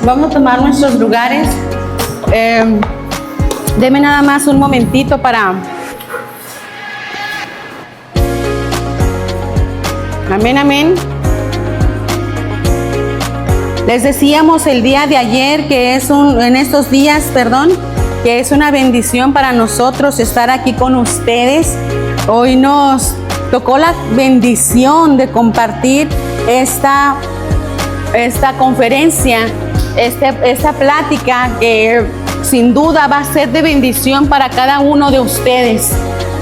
Vamos a tomar nuestros lugares. Deme nada más un momentito para... Amén, amén. Les decíamos el día de ayer que en estos días, que es una bendición para nosotros estar aquí con ustedes. Hoy nos tocó la bendición de compartir esta conferencia, esta plática que sin duda va a ser de bendición para cada uno de ustedes.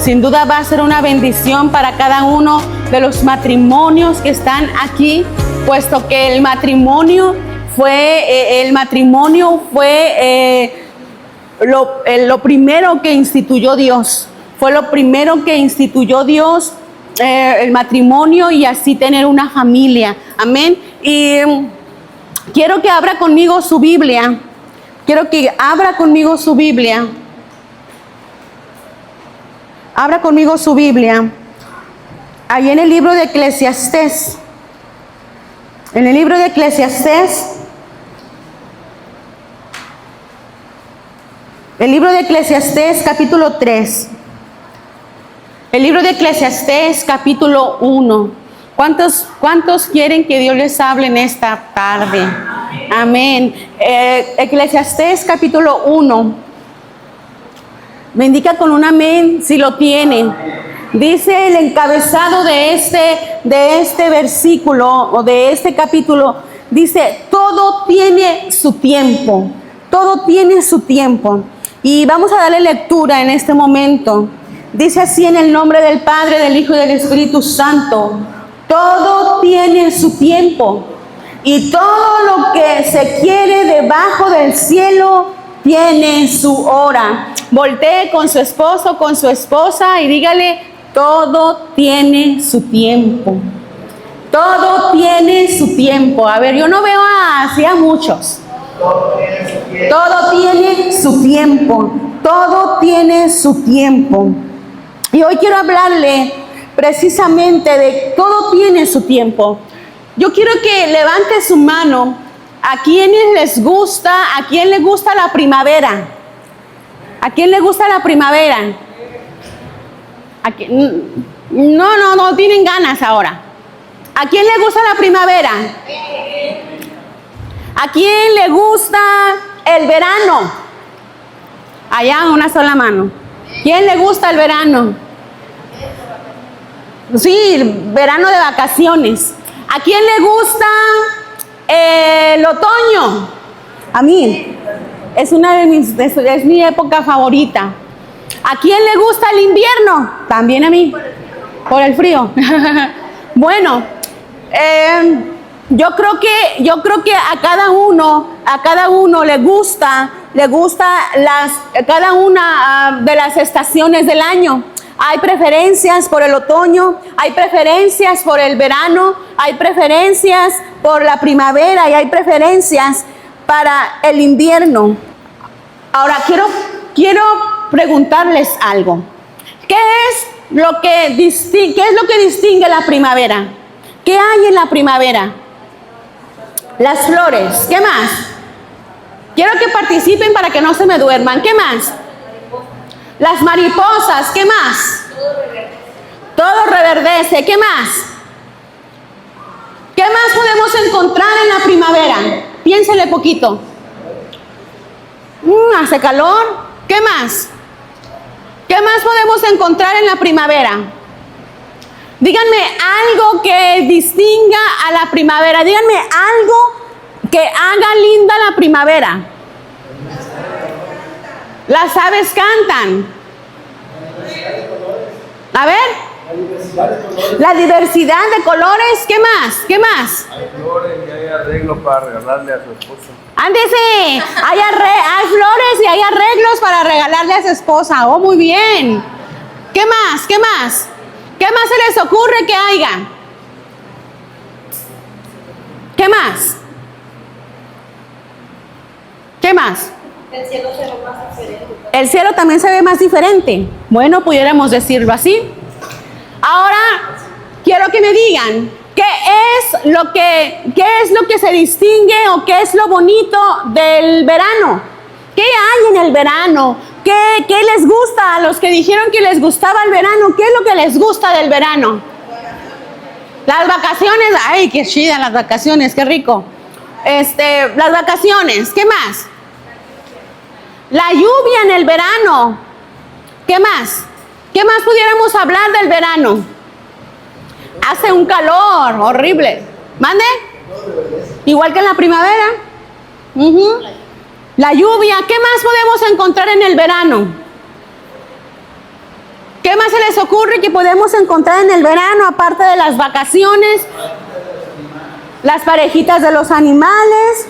Sin duda va a ser una bendición para cada uno de los matrimonios que están aquí, puesto que el matrimonio fue lo primero que instituyó Dios. Fue lo primero que instituyó Dios, el matrimonio, y así tener una familia. Amén. Y quiero que abra conmigo su Biblia. Abra conmigo su Biblia. Ahí en el libro de Eclesiastés. En el libro de Eclesiastés. El libro de Eclesiastés, capítulo 3. El libro de Eclesiastés, capítulo 1. ¿Cuántos quieren que Dios les hable en esta tarde? Amén. Eclesiastés, capítulo 1. Me indica con un amén si lo tienen. Dice el encabezado de este versículo o de este capítulo, dice: todo tiene su tiempo. Todo tiene su tiempo. Y vamos a darle lectura en este momento. Dice así: en el nombre del Padre, del Hijo y del Espíritu Santo. Todo tiene su tiempo. Y todo lo que se quiere debajo del cielo tiene su hora. Voltee con su esposo, con su esposa y dígale: todo tiene su tiempo. Todo tiene su tiempo. A ver, yo no veo así a muchos. Todo tiene su tiempo. Todo tiene su tiempo. Y hoy quiero hablarle precisamente de todo tiene su tiempo. Yo quiero que levante su mano. ¿A quiénes les gusta? ¿A quién le gusta la primavera? ¿A quién le gusta la primavera? No tienen ganas ahora. ¿A quién le gusta la primavera? ¿A quién le gusta el verano? Allá, una sola mano. ¿Quién le gusta el verano? Sí, verano de vacaciones. ¿A quién le gusta el otoño? A mí. Es mi época favorita. ¿A quién le gusta el invierno? También a mí. Por el frío. Bueno, yo creo que a cada uno le gusta cada una de las estaciones del año. Hay preferencias por el otoño, hay preferencias por el verano, hay preferencias por la primavera y hay preferencias para el invierno. Ahora quiero preguntarles algo. ¿Qué es lo que distingue la primavera? ¿Qué hay en la primavera? Las flores. ¿Qué más? Quiero que participen para que no se me duerman. ¿Qué más? Las mariposas. ¿Qué más? Todo reverdece. ¿Qué más? ¿Qué más podemos encontrar en la primavera? Piénsenle poquito. Hace calor. ¿Qué más? ¿Qué más podemos encontrar en la primavera? Díganme algo que distinga a la primavera. Díganme algo que haga linda la primavera. Las aves cantan. A ver. La diversidad de colores. ¿Qué más? ¿Qué más? Hay flores y hay arreglos para regalarle a su esposa. Ándese. Hay flores y hay arreglos para regalarle a su esposa. Oh, muy bien. ¿Qué más? ¿Qué más? ¿Qué más se les ocurre que haya? ¿Qué más? ¿Qué más? El cielo se ve más diferente. El cielo también se ve más diferente. Bueno, pudiéramos decirlo así. Ahora, quiero que me digan, ¿Qué es lo que se distingue o qué es lo bonito del verano? ¿Qué hay en el verano? ¿Qué les gusta a los que dijeron que les gustaba el verano? ¿Qué es lo que les gusta del verano? Las vacaciones. Ay, qué chida las vacaciones, qué rico. Las vacaciones, ¿qué más? La lluvia en el verano. ¿Qué más? ¿Qué más pudiéramos hablar del verano? Hace un calor horrible. ¿Mande? Igual que en la primavera. La lluvia. ¿Qué más podemos encontrar en el verano? ¿Qué más se les ocurre que podemos encontrar en el verano aparte de las vacaciones? Las parejitas de los animales.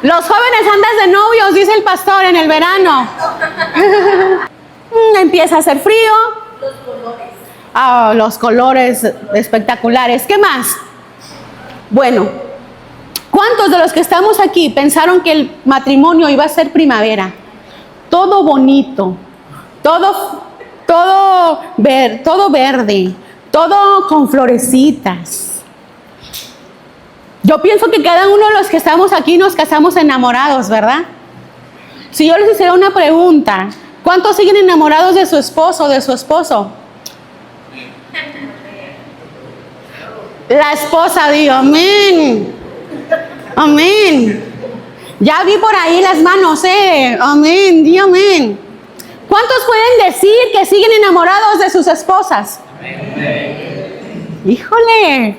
Los jóvenes andan de novios, dice el pastor, en el verano. Empieza a hacer frío. Los colores. Los colores espectaculares. ¿Qué más? Bueno, ¿cuántos de los que estamos aquí pensaron que el matrimonio iba a ser primavera? Todo bonito, todo verde, todo con florecitas. Yo pienso que cada uno de los que estamos aquí nos casamos enamorados, ¿verdad? Si yo les hiciera una pregunta, ¿cuántos siguen enamorados de su esposo o de su esposo? La esposa dijo, amén, amén. Ya vi por ahí las manos, amén, di amén. ¿Cuántos pueden decir que siguen enamorados de sus esposas? Amén. Híjole,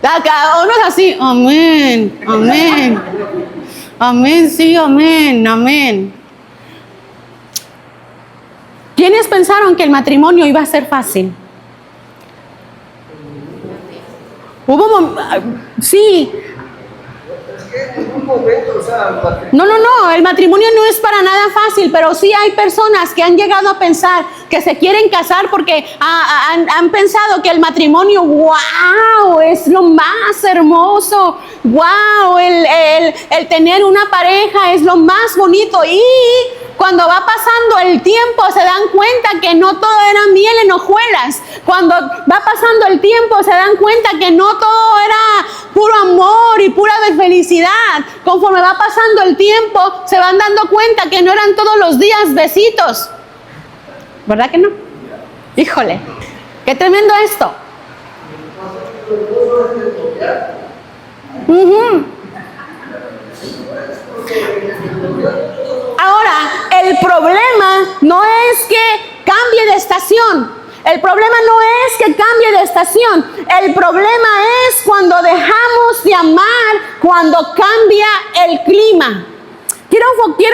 cada uno es así, amén, amén, amén, sí, amén, amén. ¿Quiénes pensaron que el matrimonio iba a ser fácil? Sí. No, el matrimonio no es para nada fácil, pero sí hay personas que han llegado a pensar que se quieren casar porque han pensado que el matrimonio, wow, es lo más hermoso, wow, el tener una pareja es lo más bonito, y cuando va pasando el tiempo se dan cuenta que no todo era miel en hojuelas. Cuando va pasando el tiempo se dan cuenta que no todo era puro amor y pura felicidad. Conforme va pasando el tiempo se van dando cuenta que no eran todos los días besitos. ¿Verdad que no? Híjole, qué tremendo esto. Ahora, el problema no es que cambie de estación. El problema no es que cambie de estación. El problema es cuando dejamos de amar, cuando cambia el clima. Quiero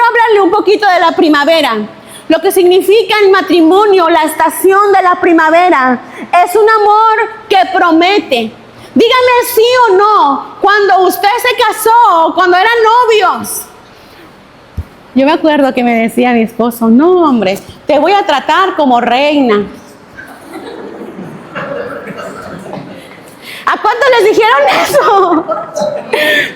hablarle un poquito de la primavera. Lo que significa el matrimonio, la estación de la primavera, es un amor que promete. Dígame sí o no, cuando usted se casó, cuando eran novios. Yo me acuerdo que me decía mi esposo, no hombre, te voy a tratar como reina. ¿A cuántos les dijeron eso?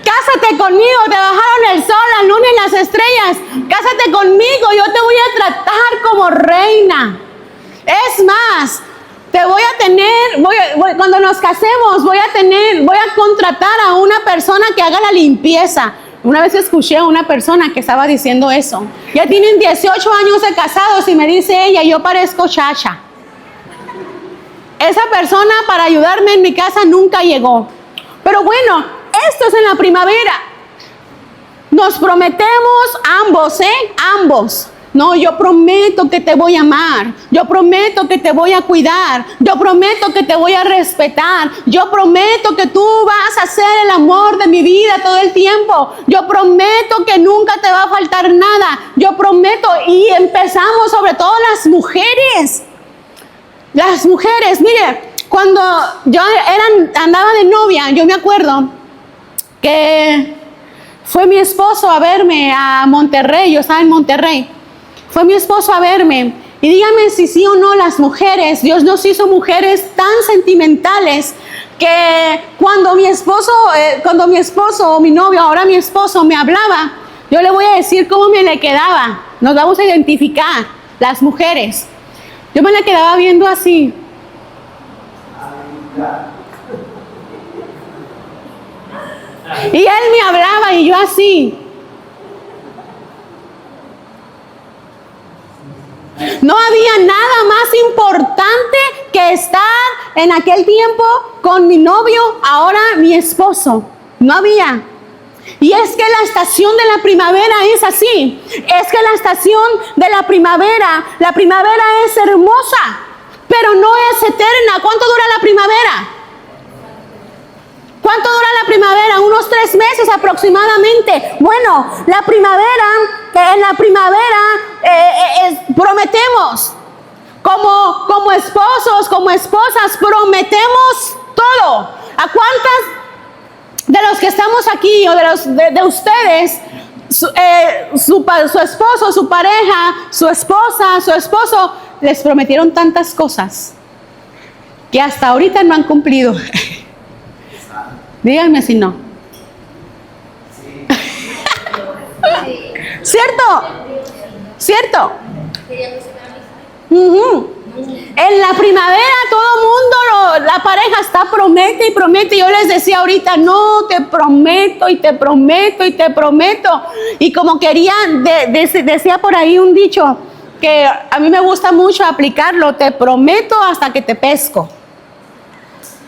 Cásate conmigo, te bajaron el sol, la luna y las estrellas. Cásate conmigo, yo te voy a tratar como reina. Es más, te voy a tener, cuando nos casemos, voy a contratar a una persona que haga la limpieza. Una vez escuché a una persona que estaba diciendo eso. Ya tienen 18 años de casados y me dice ella, yo parezco chacha. Esa persona para ayudarme en mi casa nunca llegó. Pero bueno, esto es en la primavera. Nos prometemos ambos, ambos. No, yo prometo que te voy a amar. Yo prometo que te voy a cuidar. Yo prometo que te voy a respetar. Yo prometo que tú vas a ser el amor de mi vida todo el tiempo. Yo prometo que nunca te va a faltar nada. Yo prometo, y empezamos sobre todo las mujeres. Las mujeres, mire, cuando yo andaba de novia, yo me acuerdo que fue mi esposo a verme a Monterrey. Yo estaba en Monterrey. Fue mi esposo a verme. Y dígame si sí o no, las mujeres, Dios nos hizo mujeres tan sentimentales que cuando mi esposo o mi novio, ahora mi esposo, me hablaba, yo le voy a decir cómo me le quedaba. Nos vamos a identificar, las mujeres. Yo me la quedaba viendo así. Y él me hablaba y yo así. No había nada más importante que estar en aquel tiempo con mi novio, ahora mi esposo. No había. Y es que la estación de la primavera es así. Es que la estación de la primavera es hermosa, pero no es eterna. ¿Cuánto dura la primavera? ¿Cuánto dura la primavera? Unos 3 meses aproximadamente. Bueno, la primavera, en la primavera prometemos. Como esposos, como esposas, prometemos todo. ¿A cuántas de los que estamos aquí o de ustedes, su esposo, su pareja, su esposa, su esposo, les prometieron tantas cosas que hasta ahorita no han cumplido? Díganme si no. ¿Cierto? ¿Cierto? En la primavera todo mundo, la pareja está promete y promete. Yo les decía ahorita, no, te prometo y te prometo y te prometo. Y como querían, decía por ahí un dicho que a mí me gusta mucho aplicarlo: te prometo hasta que te pesco.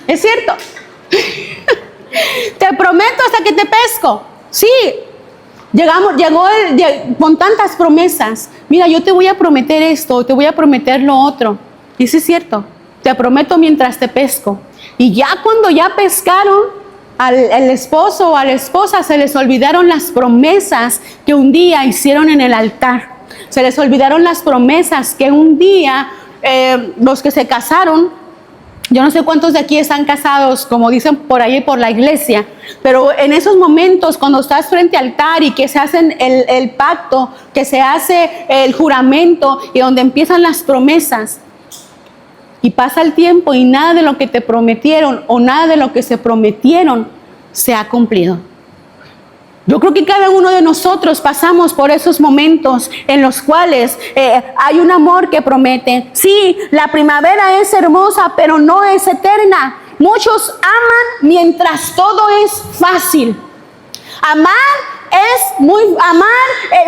¿Es cierto? Te prometo hasta que te pesco. Sí. Llegó con tantas promesas. Mira, yo te voy a prometer esto, te voy a prometer lo otro. Y sí es cierto, te prometo mientras te pesco. Y ya cuando ya pescaron al esposo o a la esposa, se les olvidaron las promesas que un día hicieron en el altar. Se les olvidaron las promesas que un día los que se casaron. Yo no sé cuántos de aquí están casados, como dicen por ahí por la iglesia, pero en esos momentos cuando estás frente al altar y que se hacen el pacto, que se hace el juramento y donde empiezan las promesas, y pasa el tiempo y nada de lo que te prometieron o nada de lo que se prometieron se ha cumplido. Yo creo que cada uno de nosotros pasamos por esos momentos en los cuales hay un amor que promete. Sí, la primavera es hermosa, pero no es eterna. Muchos aman mientras todo es fácil.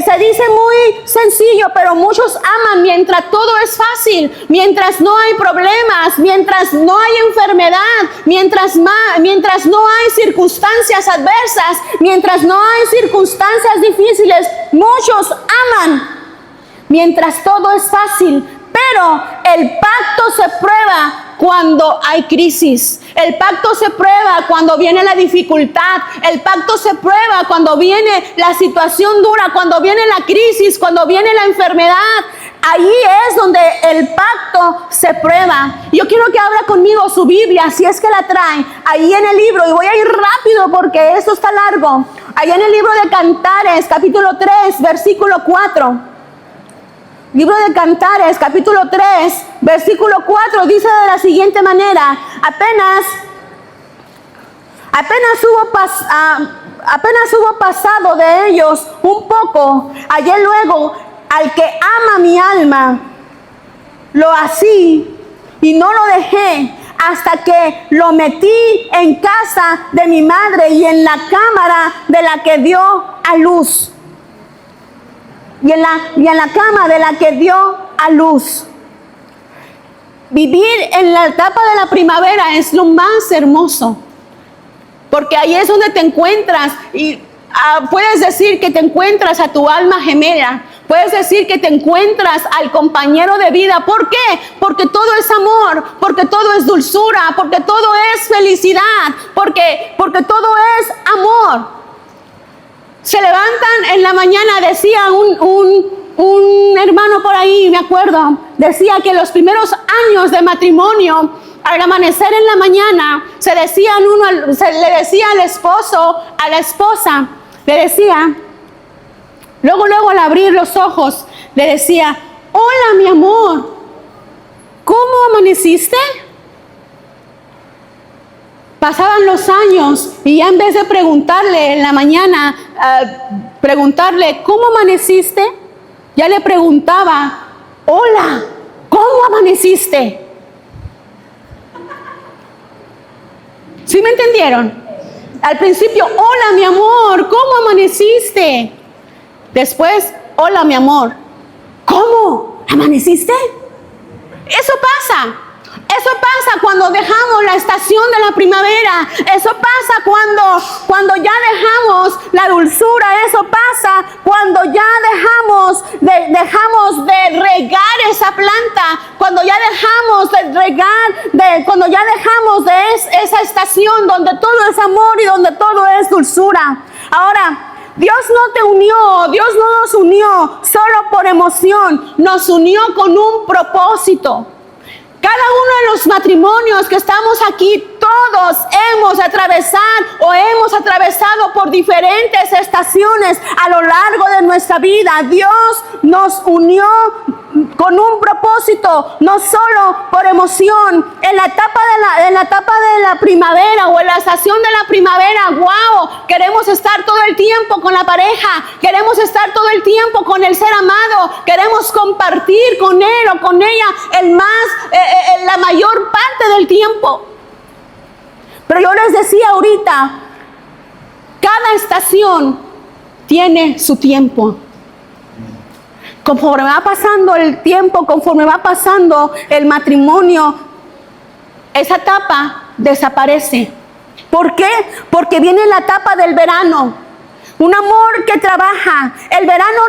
Se dice muy sencillo, pero muchos aman mientras todo es fácil, mientras no hay problemas, mientras no hay enfermedad, mientras no hay circunstancias adversas, mientras no hay circunstancias difíciles. Muchos aman mientras todo es fácil, pero el pacto se prueba cuando hay crisis. El pacto se prueba cuando viene la dificultad. El pacto se prueba cuando viene la situación dura, cuando viene la crisis, cuando viene la enfermedad. Ahí es donde el pacto se prueba. Yo quiero que abra conmigo su Biblia, si es que la trae, ahí en el libro, y voy a ir rápido porque esto está largo. Ahí en el libro de Cantares, capítulo 3, versículo 4. Libro de Cantares, capítulo 3, versículo 4, dice de la siguiente manera: apenas hubo pasado de ellos un poco, hallé luego al que ama mi alma, lo así y no lo dejé hasta que lo metí en casa de mi madre y en la cámara de la que dio a luz. Y en la cama de la que dio a luz. Vivir en la etapa de la primavera es lo más hermoso, porque ahí es donde te encuentras y puedes decir que te encuentras a tu alma gemela, puedes decir que te encuentras al compañero de vida. ¿Por qué? Porque todo es amor, porque todo es dulzura, porque todo es felicidad, porque todo es amor. Se levantan en la mañana, decía un hermano por ahí, me acuerdo, decía que los primeros años de matrimonio, al amanecer en la mañana, se le decía al esposo, a la esposa, le decía, luego al abrir los ojos, le decía: hola mi amor, ¿cómo amaneciste? Pasaban los años y ya en vez de preguntarle en la mañana, preguntarle ¿cómo amaneciste?, ya le preguntaba: hola, ¿cómo amaneciste? ¿Sí me entendieron? Al principio, hola mi amor, ¿cómo amaneciste? Después, hola mi amor, ¿cómo? ¿Amaneciste? Eso pasa. Eso pasa cuando dejamos la estación de la primavera. Eso pasa cuando ya dejamos la dulzura. Eso pasa cuando ya dejamos de regar esa planta. Cuando ya dejamos de regar, cuando ya dejamos de esa estación donde todo es amor y donde todo es dulzura. Ahora, Dios no te unió, Dios no nos unió solo por emoción, nos unió con un propósito. Cada uno de los matrimonios que estamos aquí, todos hemos atravesado por diferentes estaciones a lo largo de nuestra vida. Dios nos unió con un propósito, no solo por emoción. En la etapa de la primavera o en la estación de la primavera, wow, queremos estar todo el tiempo con la pareja, queremos estar todo el tiempo con el ser amado, queremos compartir con él o con ella la mayor parte del tiempo. Pero yo les decía ahorita, cada estación tiene su tiempo. Conforme va pasando el tiempo, conforme va pasando el matrimonio, esa etapa desaparece. ¿Por qué? Porque viene la etapa del verano. Un amor que trabaja. El verano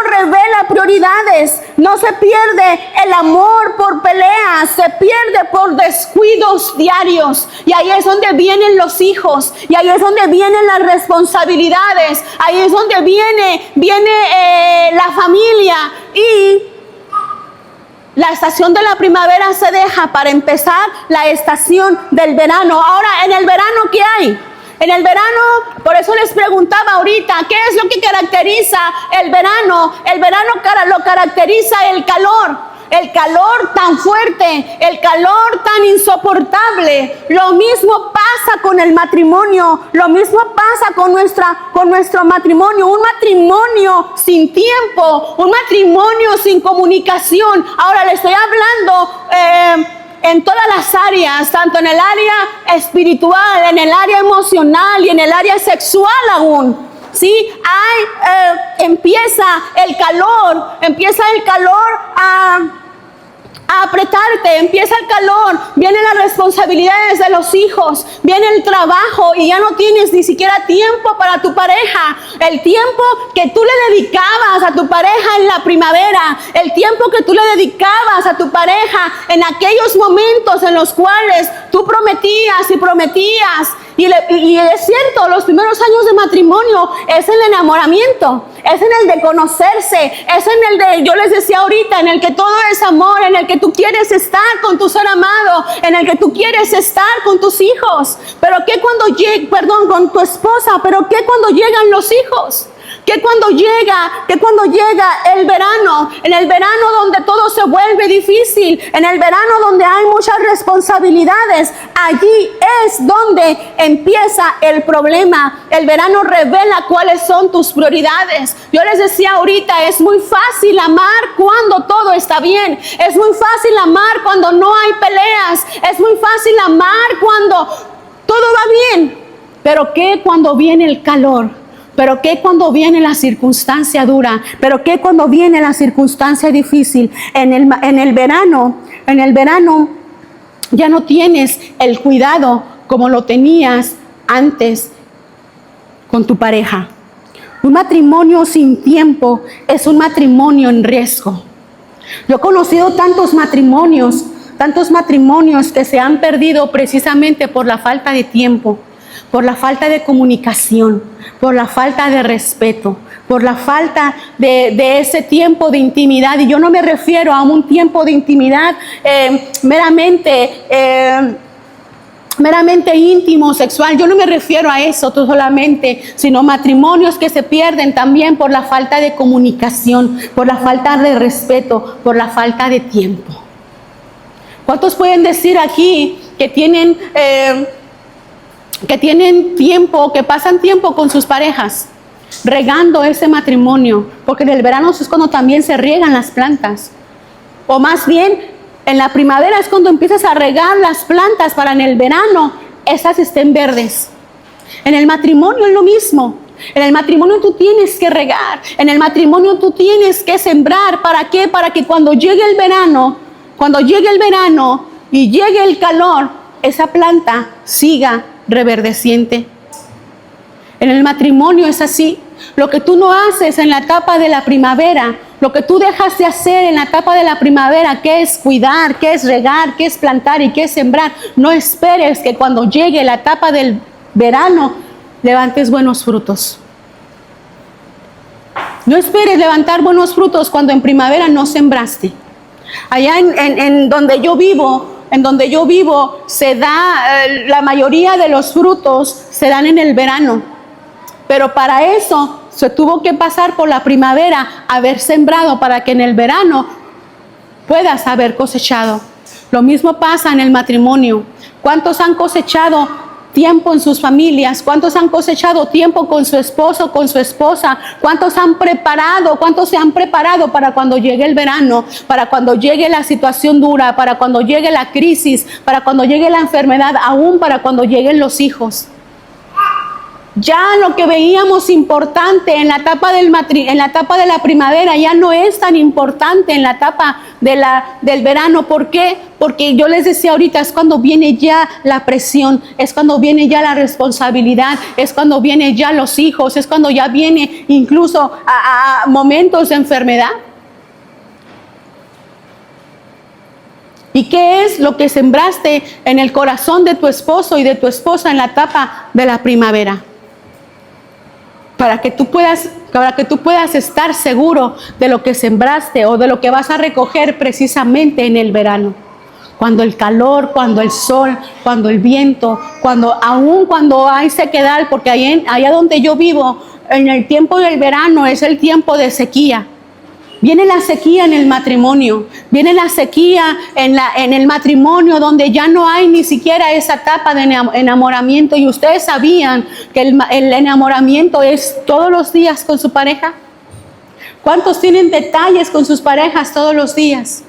revela prioridades. No se pierde el amor por peleas, se pierde por descuidos diarios. Y ahí es donde vienen los hijos, y ahí es donde vienen las responsabilidades, ahí es donde viene la familia. Y la estación de la primavera se deja para empezar la estación del verano. Ahora, en el verano, ¿qué hay? En el verano, por eso les preguntaba ahorita, ¿qué es lo que caracteriza el verano? El verano lo caracteriza el calor tan fuerte, el calor tan insoportable. Lo mismo pasa con el matrimonio, lo mismo pasa con nuestro matrimonio. Un matrimonio sin tiempo, un matrimonio sin comunicación. Ahora le estoy hablando en todas las áreas, tanto en el área espiritual, en el área emocional y en el área sexual aún. ¿Sí? Empieza el calor a apretarte, empieza el calor, vienen las responsabilidades de los hijos, viene el trabajo y ya no tienes ni siquiera tiempo para tu pareja. El tiempo que tú le dedicabas a tu pareja en la primavera, el tiempo que tú le dedicabas a tu pareja en aquellos momentos en los cuales tú prometías y prometías. Y es cierto, los primeros años de matrimonio es el enamoramiento, es en el de conocerse, es en el de, yo les decía ahorita, en el que todo es amor, en el que tú quieres estar con tu ser amado, en el que tú quieres estar con tus hijos. Pero ¿qué con tu esposa? Pero ¿qué cuando llegan los hijos? Que cuando llega el verano, en el verano donde todo se vuelve difícil, en el verano donde hay muchas responsabilidades, allí es donde empieza el problema. El verano revela cuáles son tus prioridades. Yo les decía ahorita, es muy fácil amar cuando todo está bien, es muy fácil amar cuando no hay peleas, es muy fácil amar cuando todo va bien. Pero ¿qué cuando viene el calor? ¿Pero qué cuando viene la circunstancia dura? ¿Pero qué cuando viene la circunstancia difícil? En el verano ya no tienes el cuidado como lo tenías antes con tu pareja. Un matrimonio sin tiempo es un matrimonio en riesgo. Yo he conocido tantos matrimonios que se han perdido precisamente por la falta de tiempo, por la falta de comunicación, por la falta de respeto, por la falta de ese tiempo de intimidad. Y yo no me refiero a un tiempo de intimidad meramente íntimo, sexual. Yo no me refiero a eso solamente, sino matrimonios que se pierden también por la falta de comunicación, por la falta de respeto, por la falta de tiempo. ¿Cuántos pueden decir aquí que tienen tiempo, que pasan tiempo con sus parejas, regando ese matrimonio? Porque en el verano es cuando también se riegan las plantas. O más bien, en la primavera es cuando empiezas a regar las plantas para en el verano esas estén verdes. En el matrimonio es lo mismo. En el matrimonio tú tienes que regar. En el matrimonio tú tienes que sembrar. ¿Para qué? Para que cuando llegue el verano y llegue el calor, esa planta siga reverdeciente. En el matrimonio es así. Lo que tú no haces en la etapa de la primavera, lo que tú dejas de hacer en la etapa de la primavera, que es cuidar, que es regar, que es plantar y que es sembrar, no esperes que cuando llegue la etapa del verano levantes buenos frutos. No esperes levantar buenos frutos cuando en primavera no sembraste. Allá en donde yo vivo, se da, la mayoría de los frutos se dan en el verano. Pero para eso se tuvo que pasar por la primavera, haber sembrado para que en el verano puedas haber cosechado. Lo mismo pasa en el matrimonio. ¿Cuántos han cosechado tiempo en sus familias? ¿Cuántos han cosechado tiempo con su esposo, con su esposa? ¿Cuántos se han preparado para cuando llegue el verano, para cuando llegue la situación dura, para cuando llegue la crisis, para cuando llegue la enfermedad, aún para cuando lleguen los hijos? Ya lo que veíamos importante en la etapa de la primavera ya no es tan importante en la etapa del verano. ¿Por qué? Porque yo les decía ahorita, es cuando viene ya la presión, es cuando viene ya la responsabilidad, es cuando viene ya los hijos, es cuando ya viene incluso a momentos de enfermedad. ¿Y qué es lo que sembraste en el corazón de tu esposo y de tu esposa en la etapa de la primavera? Para que tú puedas estar seguro de lo que sembraste o de lo que vas a recoger precisamente en el verano. Cuando el calor, cuando el sol, cuando el viento, aún cuando hay sequedad, porque allá donde yo vivo, en el tiempo del verano es el tiempo de sequía. Viene la sequía en el matrimonio, viene la sequía en el matrimonio donde ya no hay ni siquiera esa etapa de enamoramiento. ¿Y ustedes sabían que el enamoramiento es todos los días con su pareja? ¿Cuántos tienen detalles con sus parejas todos los días?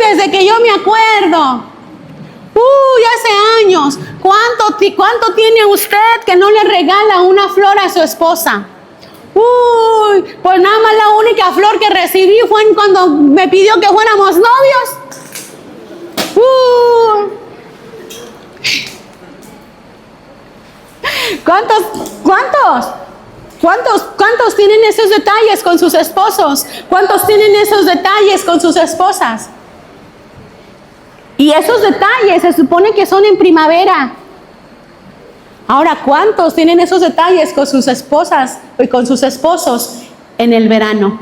Desde que yo me acuerdo. Hace años. ¿Cuánto tiene usted que no le regala una flor a su esposa? Pues nada más la única flor que recibí fue cuando me pidió que fuéramos novios. ¿Cuántos tienen esos detalles con sus esposos? ¿Cuántos tienen esos detalles con sus esposas? Y esos detalles se supone que son en primavera. Ahora, ¿cuántos tienen esos detalles con sus esposas y con sus esposos en el verano?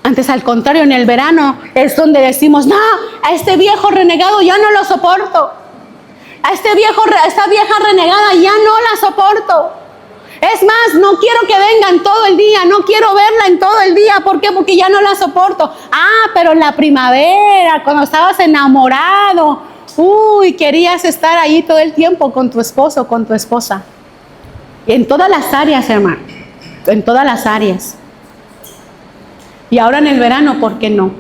Antes, al contrario, en el verano es donde decimos, no, a este viejo renegado ya no lo soporto. A esta vieja renegada ya no la soporto. Es más, no quiero que vengan todo el día, no quiero verla en todo el día. ¿Por qué? Porque ya no la soporto. Pero en la primavera, cuando estabas enamorado, querías estar ahí todo el tiempo con tu esposo, con tu esposa. Y en todas las áreas, hermano, en todas las áreas. Y ahora en el verano, ¿por qué no?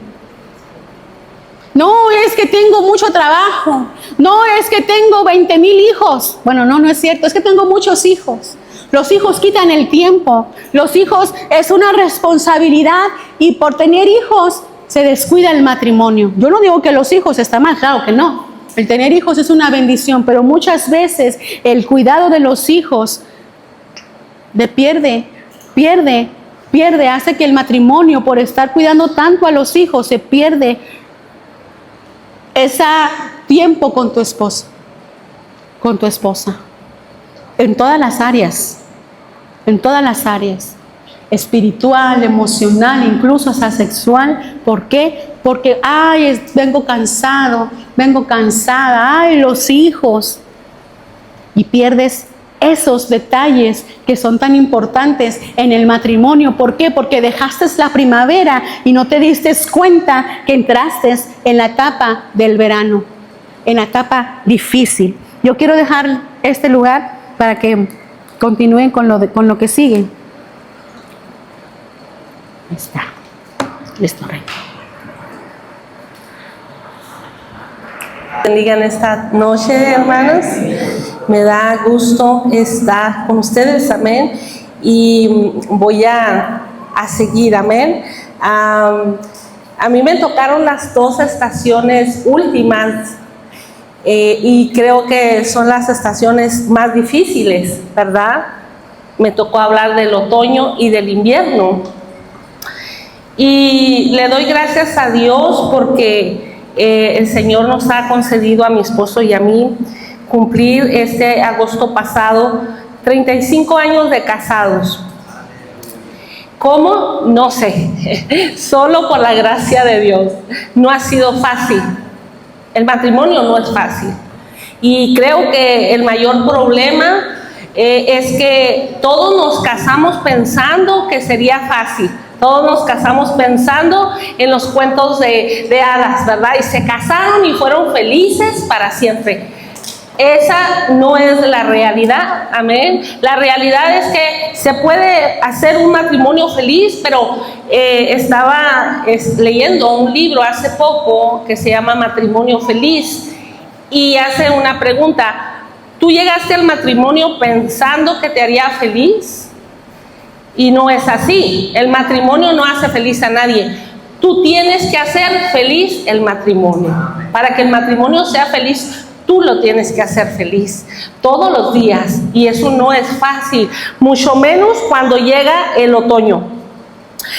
No, es que tengo mucho trabajo. No, es que tengo 20,000 hijos. Bueno, no es cierto, es que tengo muchos hijos. Los hijos quitan el tiempo. Los hijos es una responsabilidad y por tener hijos se descuida el matrimonio. Yo no digo que los hijos están mal, claro que no. El tener hijos es una bendición, pero muchas veces el cuidado de los hijos pierde, hace que el matrimonio, por estar cuidando tanto a los hijos, se pierde ese tiempo con tu esposo, con tu esposa. En todas las áreas, espiritual, emocional, incluso hasta sexual. ¿Por qué? Porque, vengo cansada, los hijos. Y pierdes esos detalles que son tan importantes en el matrimonio. ¿Por qué? Porque dejaste la primavera y no te diste cuenta que entraste en la etapa del verano, en la etapa difícil. Yo quiero dejar este lugar para que continúen con lo que sigue. Ahí está. Listo, Rey. Bendigan esta noche, hermanos. Me da gusto estar con ustedes, amén. Y voy a seguir, amén. A mí me tocaron las 2 estaciones últimas y creo que son las estaciones más difíciles, ¿verdad? Me tocó hablar del otoño y del invierno. Y le doy gracias a Dios porque el Señor nos ha concedido a mi esposo y a mí cumplir este agosto pasado 35 años de casados. ¿Cómo? No sé, solo por la gracia de Dios. No ha sido fácil, el matrimonio no es fácil. Y creo que el mayor problema es que todos nos casamos pensando que sería fácil. Todos nos casamos pensando en los cuentos de hadas, ¿verdad? Y se casaron y fueron felices para siempre. Esa no es la realidad, amén. La realidad es que se puede hacer un matrimonio feliz, pero estaba leyendo un libro hace poco que se llama Matrimonio Feliz y hace una pregunta. ¿Tú llegaste al matrimonio pensando que te haría feliz? Y no es así. El matrimonio no hace feliz a nadie. Tú tienes que hacer feliz el matrimonio. Para que el matrimonio sea feliz, tú lo tienes que hacer feliz todos los días. Y eso no es fácil, mucho menos cuando llega el otoño.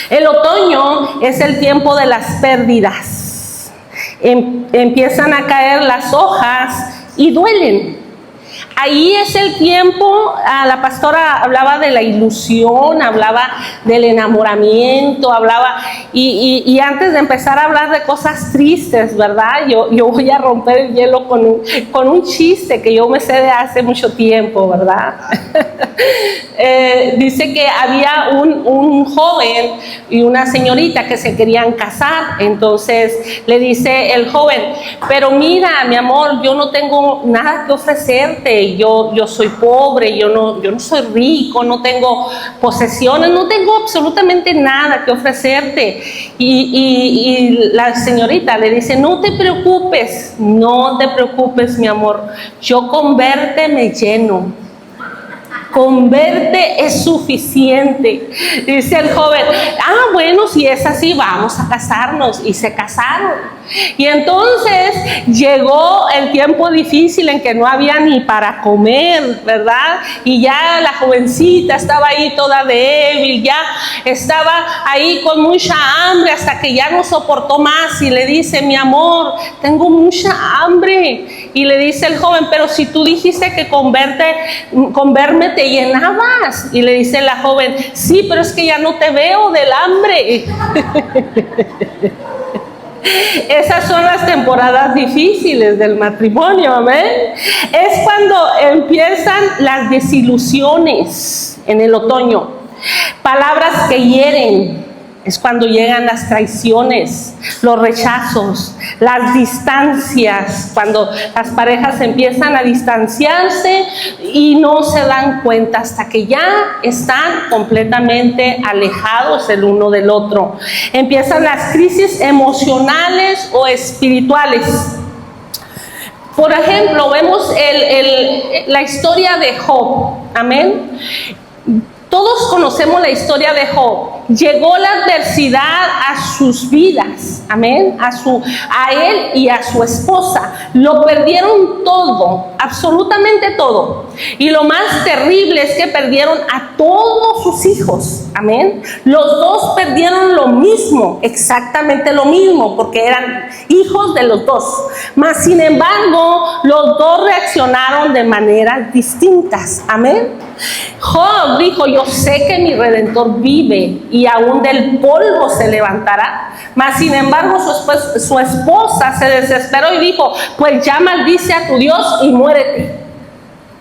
El otoño es el tiempo de las pérdidas. Empiezan a caer las hojas y duelen. Ahí es el tiempo, la pastora hablaba de la ilusión, hablaba del enamoramiento, hablaba, y antes de empezar a hablar de cosas tristes, ¿verdad? Yo voy a romper el hielo con un chiste que yo me sé de hace mucho tiempo, ¿verdad? Dice que había un joven y una señorita que se querían casar. Entonces le dice el joven, pero mira, mi amor, yo no tengo nada que ofrecerte. Yo soy pobre, yo no soy rico, no tengo posesiones, no tengo absolutamente nada que ofrecerte. Y la señorita le dice, no te preocupes, mi amor, yo con verte me lleno. Con verte es suficiente. Dice el joven, bueno, si es así, vamos a casarnos. Y se casaron. Y entonces llegó el tiempo difícil en que no había ni para comer, ¿verdad? Y ya la jovencita estaba ahí toda débil, ya estaba ahí con mucha hambre hasta que ya no soportó más y le dice, mi amor, tengo mucha hambre. Y le dice el joven, pero si tú dijiste que con verme te llenabas. Y le dice la joven, sí, pero es que ya no te veo del hambre. Esas son las temporadas difíciles del matrimonio, amén. Es cuando empiezan las desilusiones en el otoño, palabras que hieren. Es cuando llegan las traiciones, los rechazos, las distancias, cuando las parejas empiezan a distanciarse y no se dan cuenta hasta que ya están completamente alejados el uno del otro. Empiezan las crisis emocionales o espirituales. Por ejemplo, vemos la historia de Job, amén. Todos conocemos la historia de Job. Llegó la adversidad a sus vidas, amén, a él y a su esposa. Lo perdieron todo, absolutamente todo. Y lo más terrible es que perdieron a todos sus hijos, amén. Los dos perdieron lo mismo, exactamente lo mismo, porque eran hijos de los dos. Mas, sin embargo, los dos reaccionaron de maneras distintas, amén. Job dijo, yo sé que mi Redentor vive y aún del polvo se levantará. Mas sin embargo su esposa se desesperó y dijo, pues ya maldice a tu Dios y muérete.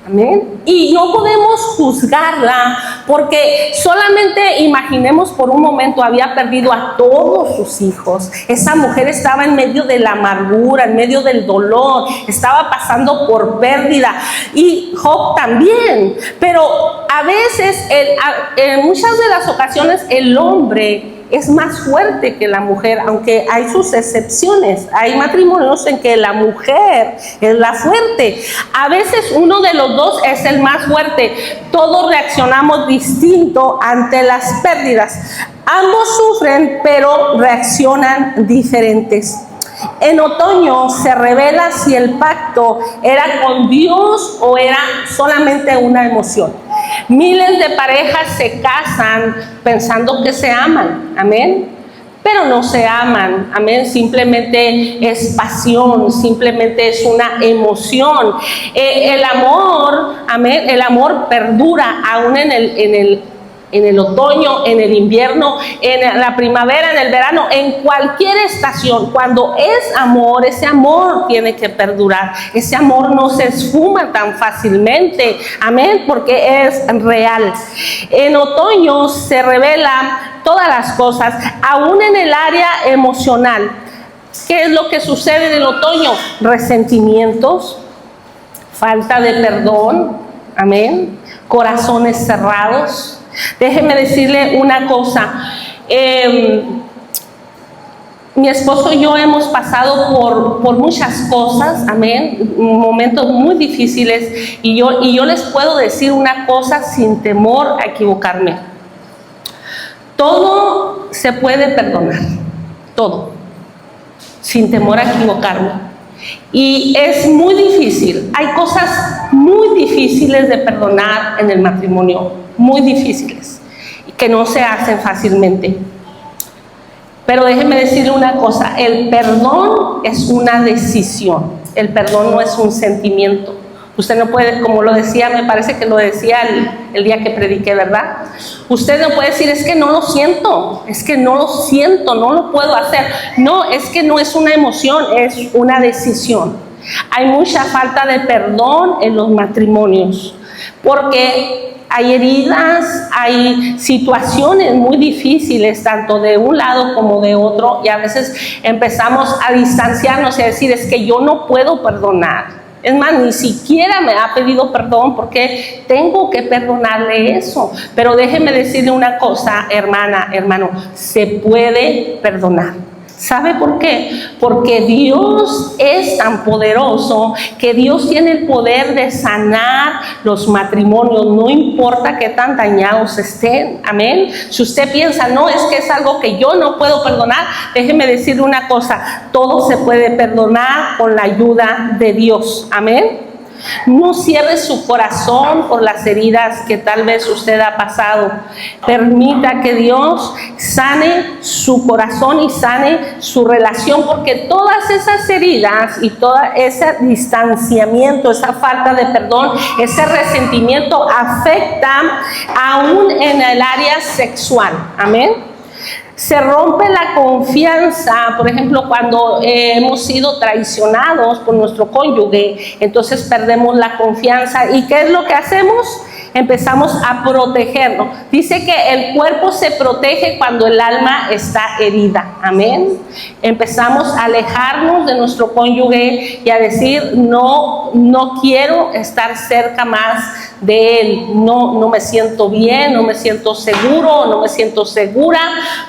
Amén. Y no podemos juzgarla porque solamente imaginemos por un momento, había perdido a todos sus hijos. Esa mujer estaba en medio de la amargura, en medio del dolor, estaba pasando por pérdida, y Job también. Pero a veces, en muchas de las ocasiones, el hombre es más fuerte que la mujer, aunque hay sus excepciones. Hay matrimonios en que la mujer es la fuerte. A veces uno de los dos es el más fuerte. Todos reaccionamos distinto ante las pérdidas. Ambos sufren, pero reaccionan diferentes. En otoño se revela si el pacto era con Dios o era solamente una emoción. Miles de parejas se casan pensando que se aman, amén, pero no se aman, amén, simplemente es pasión, simplemente es una emoción. El amor, amén, el amor perdura aún en el otoño, en el invierno, en la primavera, en el verano, en cualquier estación. Cuando es amor, ese amor tiene que perdurar. Ese amor no se esfuma tan fácilmente, amén, porque es real. En otoño se revelan todas las cosas, aún en el área emocional. ¿Qué es lo que sucede en el otoño? Resentimientos, falta de perdón, amén, corazones cerrados. Déjeme decirle una cosa, mi esposo y yo hemos pasado por muchas cosas, amén, momentos muy difíciles, y yo les puedo decir una cosa sin temor a equivocarme. Todo se puede perdonar, todo, sin temor a equivocarme. Y es muy difícil, hay cosas muy difíciles de perdonar en el matrimonio, muy difíciles, que no se hacen fácilmente. Pero déjeme decirle una cosa, el perdón es una decisión, el perdón no es un sentimiento. Usted no puede, como lo decía, me parece que lo decía el día que prediqué, ¿verdad? Usted no puede decir, es que no lo siento, es que no lo siento, no lo puedo hacer. No, es que no es una emoción, es una decisión. Hay mucha falta de perdón en los matrimonios, porque hay heridas, hay situaciones muy difíciles, tanto de un lado como de otro, y a veces empezamos a distanciarnos y a decir, es que yo no puedo perdonar. Es más, ni siquiera me ha pedido perdón porque tengo que perdonarle eso. Pero déjeme decirle una cosa, hermana, hermano, se puede perdonar. ¿Sabe por qué? Porque Dios es tan poderoso que Dios tiene el poder de sanar los matrimonios, no importa qué tan dañados estén, amén. Si usted piensa, no, es que es algo que yo no puedo perdonar, déjeme decirle una cosa, todo se puede perdonar con la ayuda de Dios, amén. No cierre su corazón por las heridas que tal vez usted ha pasado. Permita que Dios sane su corazón y sane su relación, porque todas esas heridas y todo ese distanciamiento, esa falta de perdón, ese resentimiento afecta aún en el área sexual. Amén. Se rompe la confianza, por ejemplo, cuando hemos sido traicionados por nuestro cónyuge, entonces perdemos la confianza. ¿Y qué es lo que hacemos? Empezamos a protegernos. Dice que el cuerpo se protege cuando el alma está herida. Amén. Empezamos a alejarnos de nuestro cónyuge y a decir, no quiero estar cerca más de él. No me siento bien, no me siento seguro, no me siento segura,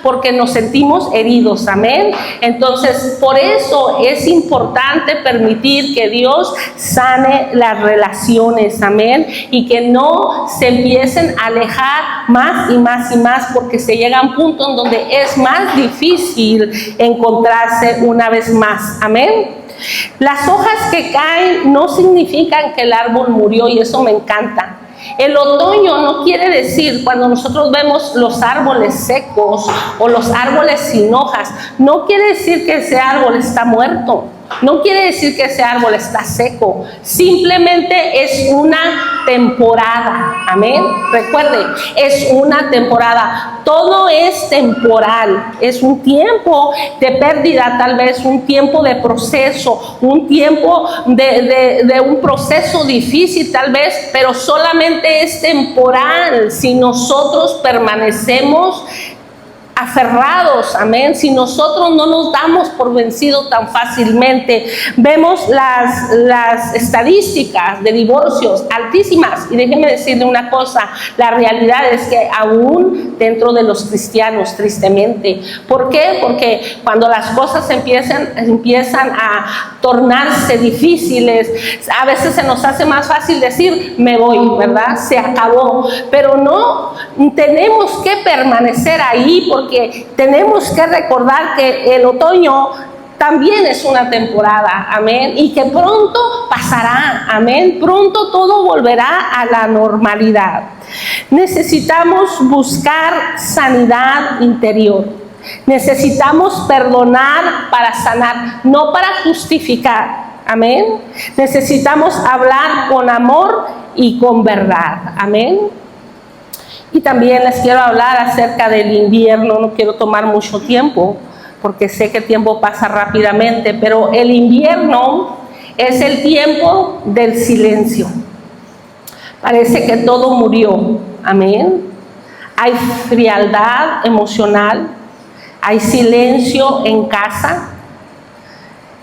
porque nos sentimos heridos. Amén. Entonces, por eso es importante permitir que Dios sane las relaciones. Amén. Y que no se empiecen a alejar más y más y más, porque se llega a un punto en donde es más difícil encontrarse una vez más. Amén. Las hojas que caen no significan que el árbol murió, y eso me encanta. El otoño no quiere decir, cuando nosotros vemos los árboles secos o los árboles sin hojas, no quiere decir que ese árbol está muerto. No quiere decir que ese árbol está seco, simplemente es una temporada, amén. Recuerde, es una temporada, todo es temporal, es un tiempo de pérdida, tal vez un tiempo de proceso, un tiempo de un proceso difícil tal vez, pero solamente es temporal si nosotros permanecemos aferrados, amén, si nosotros no nos damos por vencidos tan fácilmente. Vemos las estadísticas de divorcios altísimas, y déjenme decirle una cosa, la realidad es que aún dentro de los cristianos, tristemente. ¿Por qué? Porque cuando las cosas empiezan a tornarse difíciles, a veces se nos hace más fácil decir, me voy, ¿verdad? Se acabó, pero no, tenemos que permanecer ahí, porque tenemos que recordar que el otoño también es una temporada, amén, y que pronto pasará, amén, pronto todo volverá a la normalidad. Necesitamos buscar sanidad interior, necesitamos perdonar para sanar, no para justificar, amén. Necesitamos hablar con amor y con verdad, amén. Y también les quiero hablar acerca del invierno. No quiero tomar mucho tiempo, porque sé que el tiempo pasa rápidamente, pero el invierno es el tiempo del silencio. Parece que todo murió, amén. Hay frialdad emocional, hay silencio en casa,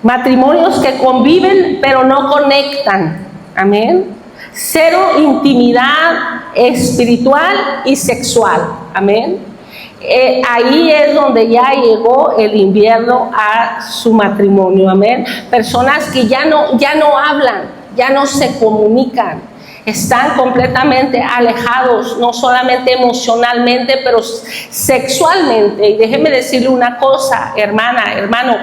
matrimonios que conviven pero no conectan, amén. Cero intimidad espiritual y sexual, amén. Ahí es donde ya llegó el invierno a su matrimonio, amén. Personas que ya no hablan, ya no se comunican, están completamente alejados, no solamente emocionalmente, pero sexualmente. Y déjeme decirle una cosa, hermana, hermano,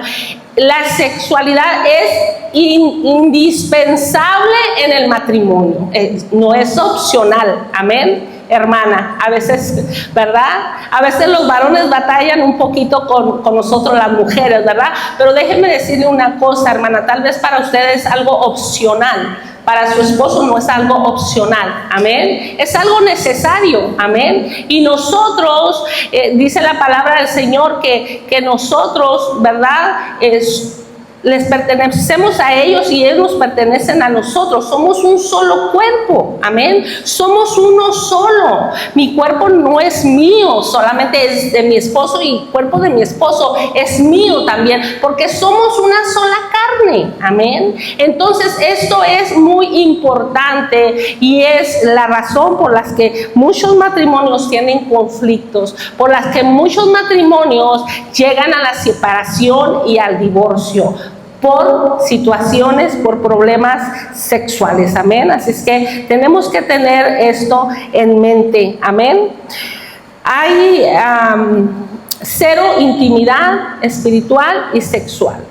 la sexualidad es indispensable en el matrimonio, no es opcional, amén, hermana. A veces, ¿verdad? A veces los varones batallan un poquito con nosotros las mujeres, ¿verdad? Pero déjenme decirle una cosa, hermana, tal vez para ustedes es algo opcional, para su esposo no es algo opcional, amén, es algo necesario, amén. Y nosotros, dice la palabra del Señor que nosotros, ¿verdad?, les pertenecemos a ellos y ellos nos pertenecen a nosotros. Somos un solo cuerpo, amén, somos uno solo. Mi cuerpo no es mío, solamente es de mi esposo, y el cuerpo de mi esposo es mío también, porque somos una sola carne, amén. Entonces esto es muy importante y es la razón por la que muchos matrimonios tienen conflictos, por las que muchos matrimonios llegan a la separación y al divorcio, por situaciones, por problemas sexuales, amén. Así es que tenemos que tener esto en mente, amén. Hay cero intimidad espiritual y sexual.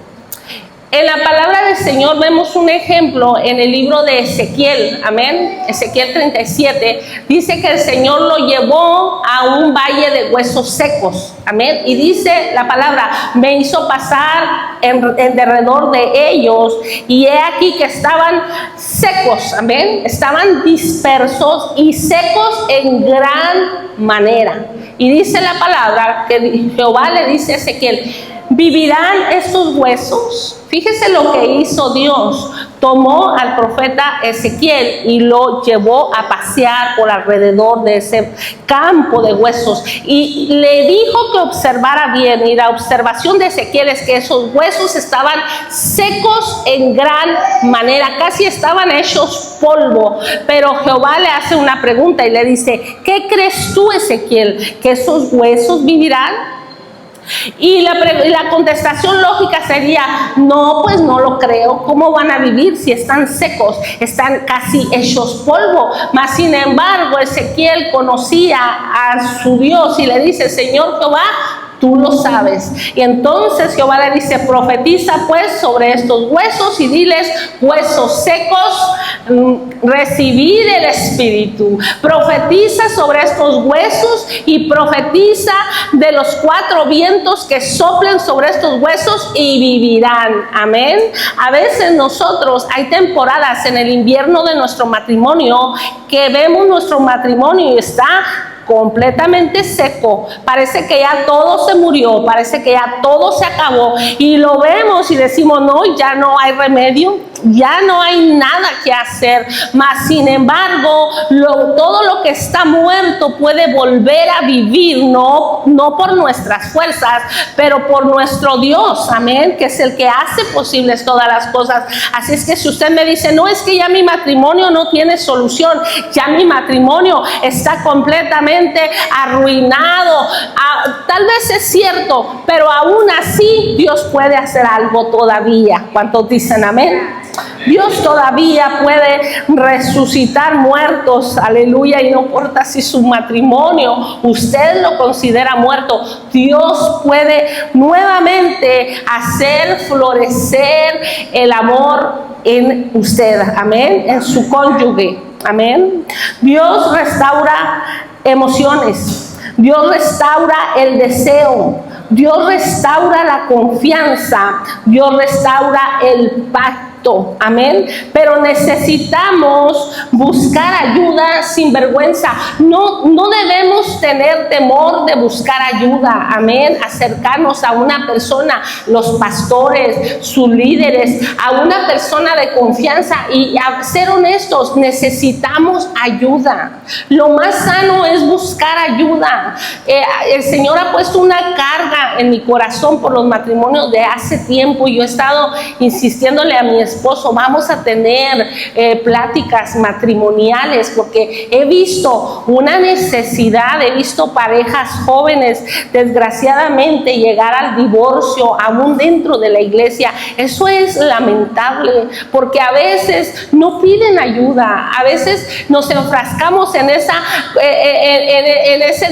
En la palabra del Señor vemos un ejemplo en el libro de Ezequiel, amén. Ezequiel 37, dice que el Señor lo llevó a un valle de huesos secos, amén. Y dice la palabra, me hizo pasar en derredor de ellos, y he aquí que estaban secos, amén. Estaban dispersos y secos en gran manera. Y dice la palabra que Jehová le dice a Ezequiel, ¿vivirán estos huesos? Fíjese lo que hizo Dios. Tomó al profeta Ezequiel y lo llevó a pasear por alrededor de ese campo de huesos, y le dijo que observara bien. Y la observación de Ezequiel es que esos huesos estaban secos en gran manera, casi estaban hechos polvo. Pero Jehová le hace una pregunta y le dice, ¿qué crees tú, Ezequiel? ¿Que esos huesos vivirán? Y la contestación lógica sería, no, pues no lo creo. ¿Cómo van a vivir si están secos? Están casi hechos polvo. Mas sin embargo, Ezequiel conocía a su Dios y le dice, Señor Jehová, tú lo sabes. Y entonces Jehová le dice, profetiza pues sobre estos huesos y diles, huesos secos, recibid el Espíritu. Profetiza sobre estos huesos y profetiza de los 4 vientos que soplen sobre estos huesos y vivirán, amén. A veces nosotros, hay temporadas en el invierno de nuestro matrimonio que vemos nuestro matrimonio y está completamente seco, parece que ya todo se murió, parece que ya todo se acabó, y lo vemos y decimos, no, ya no hay remedio, ya no hay nada que hacer. Mas sin embargo, todo lo que está muerto puede volver a vivir, no por nuestras fuerzas, pero por nuestro Dios, amén, que es el que hace posibles todas las cosas. Así es que si usted me dice, no, es que ya mi matrimonio no tiene solución, ya mi matrimonio está completamente arruinado, tal vez es cierto, pero aún así Dios puede hacer algo todavía. ¿Cuántos dicen amén? Dios todavía puede resucitar muertos, aleluya, y no importa si su matrimonio usted lo considera muerto, Dios puede nuevamente hacer florecer el amor en usted, amén, en su cónyuge, amén. Dios restaura emociones, Dios restaura el deseo, Dios restaura la confianza, Dios restaura el pacto, amén. Pero necesitamos buscar ayuda sin vergüenza. No debemos tener temor de buscar ayuda, amén. Acercarnos a una persona, los pastores, sus líderes, a una persona de confianza y a ser honestos, necesitamos ayuda. Lo más sano es buscar ayuda. El Señor ha puesto una carga en mi corazón por los matrimonios de hace tiempo. Yo he estado insistiéndole a mi esposo, vamos a tener pláticas matrimoniales, porque he visto una necesidad, he visto parejas jóvenes desgraciadamente llegar al divorcio aún dentro de la iglesia. Eso es lamentable, porque a veces no piden ayuda, a veces nos enfrascamos en ese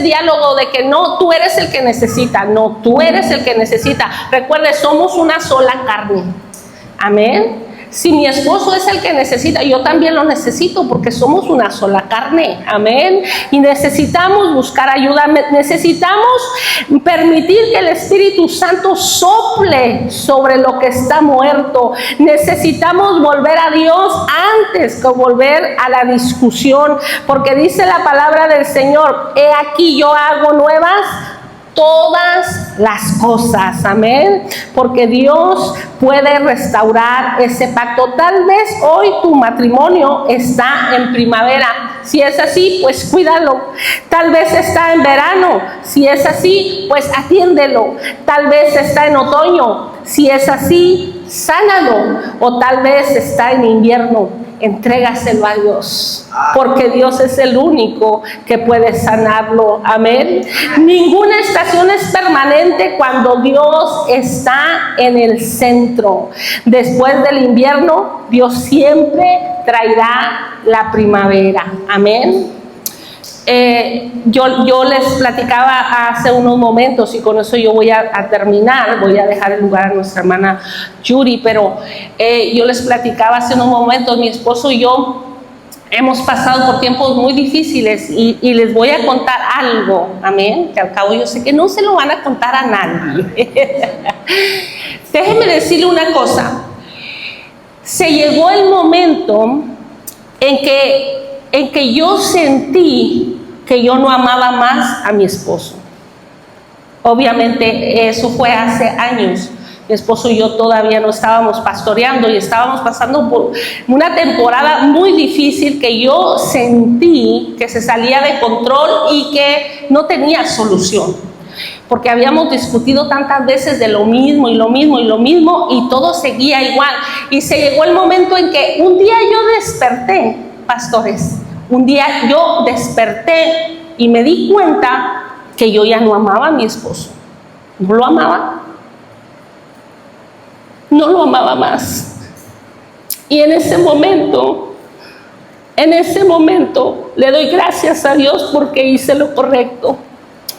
diálogo de que no, tú eres el que necesita, no, tú eres el que necesita. Recuerde, somos una sola carne, amén. Si mi esposo es el que necesita, yo también lo necesito, porque somos una sola carne, amén. Y necesitamos buscar ayuda, necesitamos permitir que el Espíritu Santo sople sobre lo que está muerto. Necesitamos volver a Dios antes que volver a la discusión, porque dice la palabra del Señor, he aquí yo hago nuevas todas las cosas, amén, porque Dios puede restaurar ese pacto. Tal vez hoy tu matrimonio está en primavera, si es así, pues cuídalo. Tal vez está en verano, si es así, pues atiéndelo. Tal vez está en otoño, si es así, sánalo. O tal vez está en invierno, entrégaselo a Dios, porque Dios es el único que puede sanarlo, amén. Ninguna estación es permanente cuando Dios está en el centro. Después del invierno, Dios siempre traerá la primavera, amén. Yo les platicaba hace unos momentos, y con eso yo voy a terminar, voy a dejar el lugar a nuestra hermana Yuri, pero yo les platicaba hace unos momentos, mi esposo y yo hemos pasado por tiempos muy difíciles, y les voy a contar algo, amén, que al cabo yo sé que no se lo van a contar a nadie. Déjenme decirle una cosa, se llegó el momento en que yo sentí que yo no amaba más a mi esposo. Obviamente eso fue hace años. Mi esposo y yo todavía no estábamos pastoreando y estábamos pasando por una temporada muy difícil que yo sentí que se salía de control y que no tenía solución, porque habíamos discutido tantas veces de lo mismo y lo mismo y lo mismo, y todo seguía igual. Y se llegó el momento en que un día yo desperté, pastores, un día yo desperté y me di cuenta que yo ya no amaba a mi esposo. No lo amaba. No lo amaba más. Y en ese momento le doy gracias a Dios porque hice lo correcto.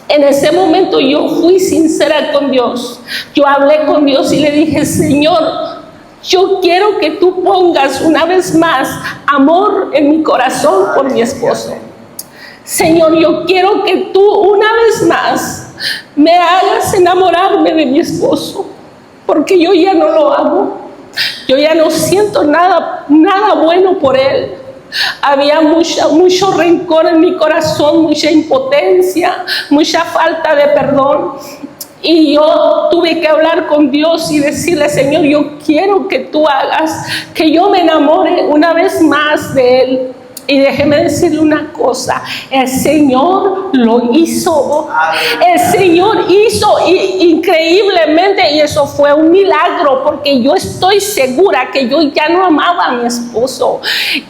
En ese momento yo fui sincera con Dios. Yo hablé con Dios y le dije, Señor, yo quiero que tú pongas una vez más amor en mi corazón por mi esposo. Señor, yo quiero que tú una vez más me hagas enamorarme de mi esposo, porque yo ya no lo amo. Yo ya no siento nada bueno por él. Había mucho rencor en mi corazón, mucha impotencia, mucha falta de perdón. Y yo tuve que hablar con Dios y decirle, Señor, yo quiero que tú hagas que yo me enamore una vez más de Él. Y déjeme decirle una cosa, el Señor lo hizo. El Señor hizo increíblemente, y eso fue un milagro, porque yo estoy segura que yo ya no amaba a mi esposo.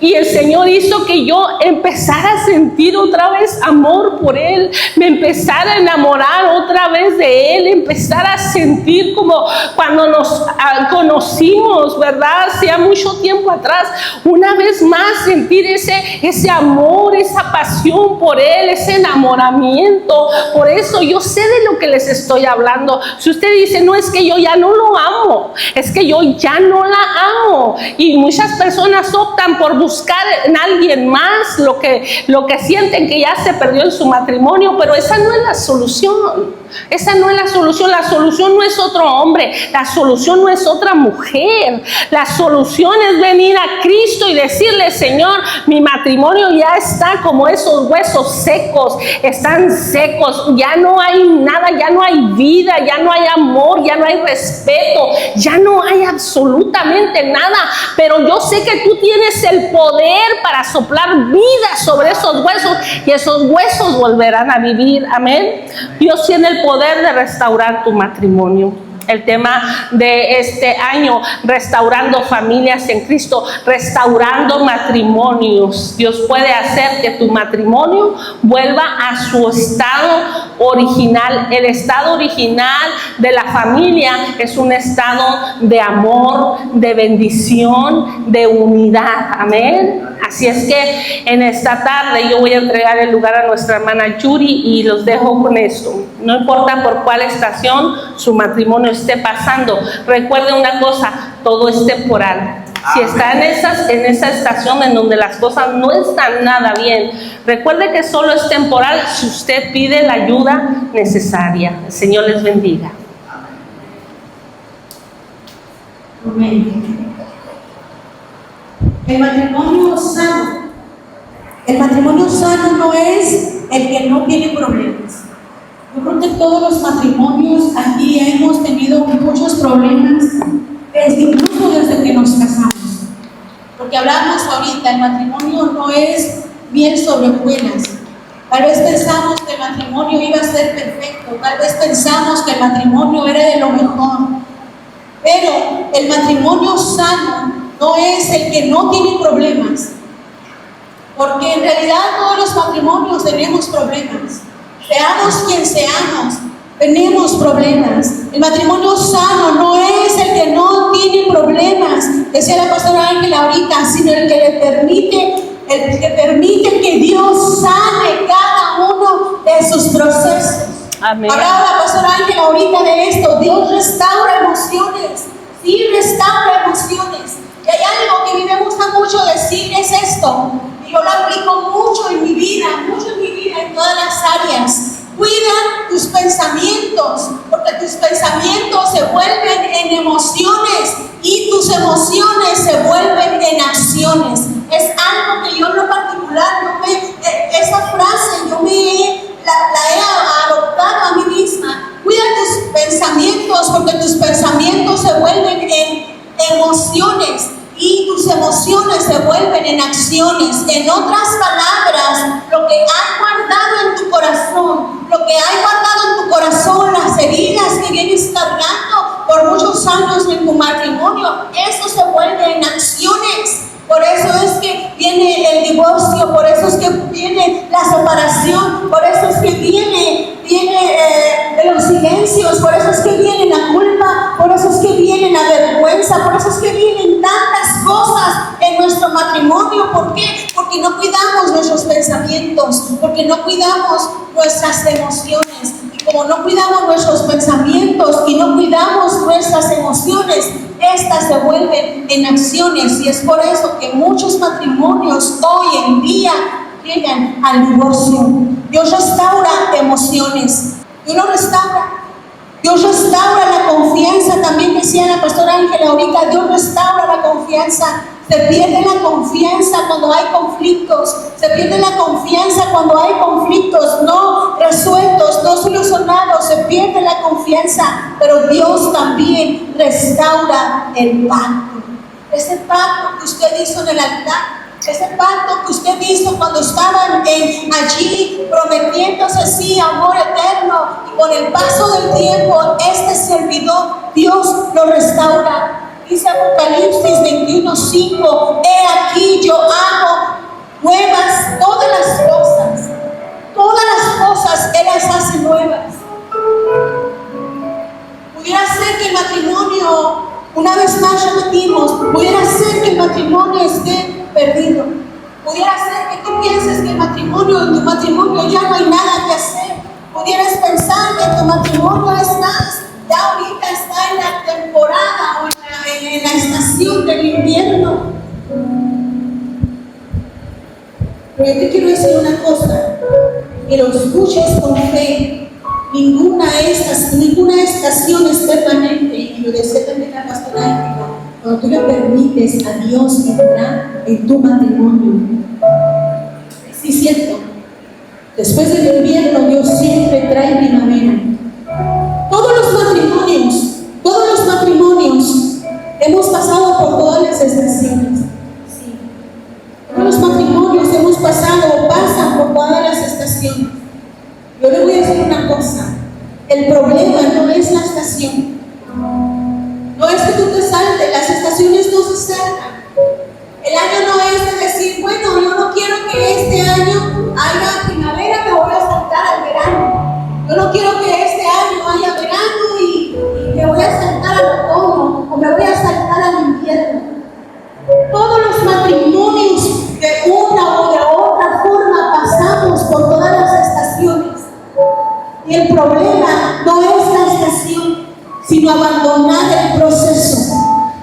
Y el Señor hizo que yo empezara a sentir otra vez amor por Él, me empezara a enamorar otra vez de Él, empezara a sentir como cuando nos conocimos, ¿verdad? Hacía mucho tiempo atrás, una vez más sentir ese amor, esa pasión por Él, ese enamoramiento. Por eso yo sé de lo que les estoy hablando. Si usted dice, no, es que yo ya no lo amo, es que yo ya no la amo. Y muchas personas optan por buscar en alguien más lo que sienten que ya se perdió en su matrimonio, pero esa no es la solución. Esa no es la solución. La solución no es otro hombre, la solución no es otra mujer. La solución es venir a Cristo y decirle, Señor, mi matrimonio ya está como esos huesos secos, están secos, ya no hay nada, ya no hay vida, ya no hay amor, ya no hay respeto, ya no hay absolutamente nada, pero yo sé que tú tienes el poder para soplar vida sobre esos huesos y esos huesos volverán a vivir. Amén. Dios tiene el poder de restaurar tu matrimonio. El tema de este año, restaurando familias en Cristo, restaurando matrimonios. Dios puede hacer que tu matrimonio vuelva a su estado original. El estado original de la familia es un estado de amor, de bendición, de unidad. Amén. Así es que en esta tarde yo voy a entregar el lugar a nuestra hermana Yuri y los dejo con esto. No importa por cuál estación su matrimonio esté pasando, recuerde una cosa, todo es temporal. Si está en esa estación en donde las cosas no están nada bien, recuerde que solo es temporal si usted pide la ayuda necesaria. El Señor les bendiga. Amén. El matrimonio sano. El matrimonio sano no es el que no tiene problemas. Yo creo que todos los matrimonios aquí hemos tenido muchos problemas, incluso desde que nos casamos. Porque hablamos ahorita, el matrimonio no es miel sobre hojuelas. Tal vez pensamos que el matrimonio iba a ser perfecto, tal vez pensamos que el matrimonio era de lo mejor. Pero el matrimonio sano no es el que no tiene problemas. Porque en realidad todos los matrimonios tenemos problemas. Seamos quien seamos, tenemos problemas. El matrimonio sano no es el que no tiene problemas, decía la pastora Ángela ahorita, sino el que permite que Dios sane cada uno de sus procesos. Amén. Hablaba la pastora Ángela ahorita de esto. Dios restaura emociones, sí, restaura emociones. Y hay algo que a mí me gusta mucho decir, es esto. Y yo lo aplico mucho en mi vida, en todas las áreas. Cuida tus pensamientos, porque tus pensamientos se vuelven en emociones y tus emociones se vuelven en acciones. Es algo que yo en lo particular, esa frase yo la he adoptado a mí misma. Cuida tus pensamientos, porque tus pensamientos se vuelven en emociones y tus emociones se vuelven en acciones. En otras palabras, lo que has guardado en tu corazón, las heridas que vienes cargando por muchos años en tu matrimonio, eso se vuelve en acciones. Por eso es que viene el divorcio, por eso es que viene la separación, por eso es que viene los silencios, por eso es que viene la culpa, por eso es que viene la vergüenza, por eso es que vienen tantas cosas en nuestro matrimonio. ¿Por qué? Porque no cuidamos nuestros pensamientos, porque no cuidamos nuestras emociones. Y como no cuidamos nuestros pensamientos y no cuidamos nuestras emociones, estas se vuelven en acciones. Y es por eso que muchos matrimonios hoy en día llegan al divorcio. Dios restaura emociones. Dios lo restaura. Dios restaura la confianza. También decía la pastora Ángela ahorita, Dios restaura la confianza. Se pierde la confianza cuando hay conflictos. Se pierde la confianza cuando hay conflictos no resueltos, no solucionados. Se pierde la confianza. Pero Dios también restaura el pacto. Ese pacto que usted hizo en el altar. Ese pacto que usted hizo cuando estaban allí prometiéndose sí, amor eterno. Y con el paso del tiempo, este servidor, Dios lo restaura. Dice Apocalipsis 21:5, he aquí yo hago nuevas todas las cosas. Todas las cosas Él las hace nuevas. Pudiera ser que el matrimonio, una vez más repetimos, pudiera ser que el matrimonio esté perdido. Pudiera ser que tú pienses que en tu matrimonio ya no hay nada que hacer. Pudieras pensar que tu matrimonio ya ahorita está en la temporada o en la estación del invierno. Pero yo te quiero decir una cosa, que lo escuches con fe. Ninguna estación es permanente. Y lo decía también la pastora Ángela, cuando tú le permites a Dios entrar en tu matrimonio. Sí, es cierto. Después del invierno, Dios siempre trae primavera. Todos los matrimonios hemos pasado por todas las estaciones. Sí. Todos los matrimonios hemos pasado o pasan por todas las estaciones. Yo le voy a decir una cosa. El problema no es la estación. No es que tú te saltes, las estaciones no se saltan. El año no es de decir, bueno, yo no quiero que este año haya primavera, me voy a saltar al verano. Yo no quiero que este año haya verano y me voy a saltar al otoño o me voy a saltar al invierno. Todos los matrimonios de una o de otra forma pasamos por todas las estaciones. Y el problema no es la estación, sino abandonar el proceso.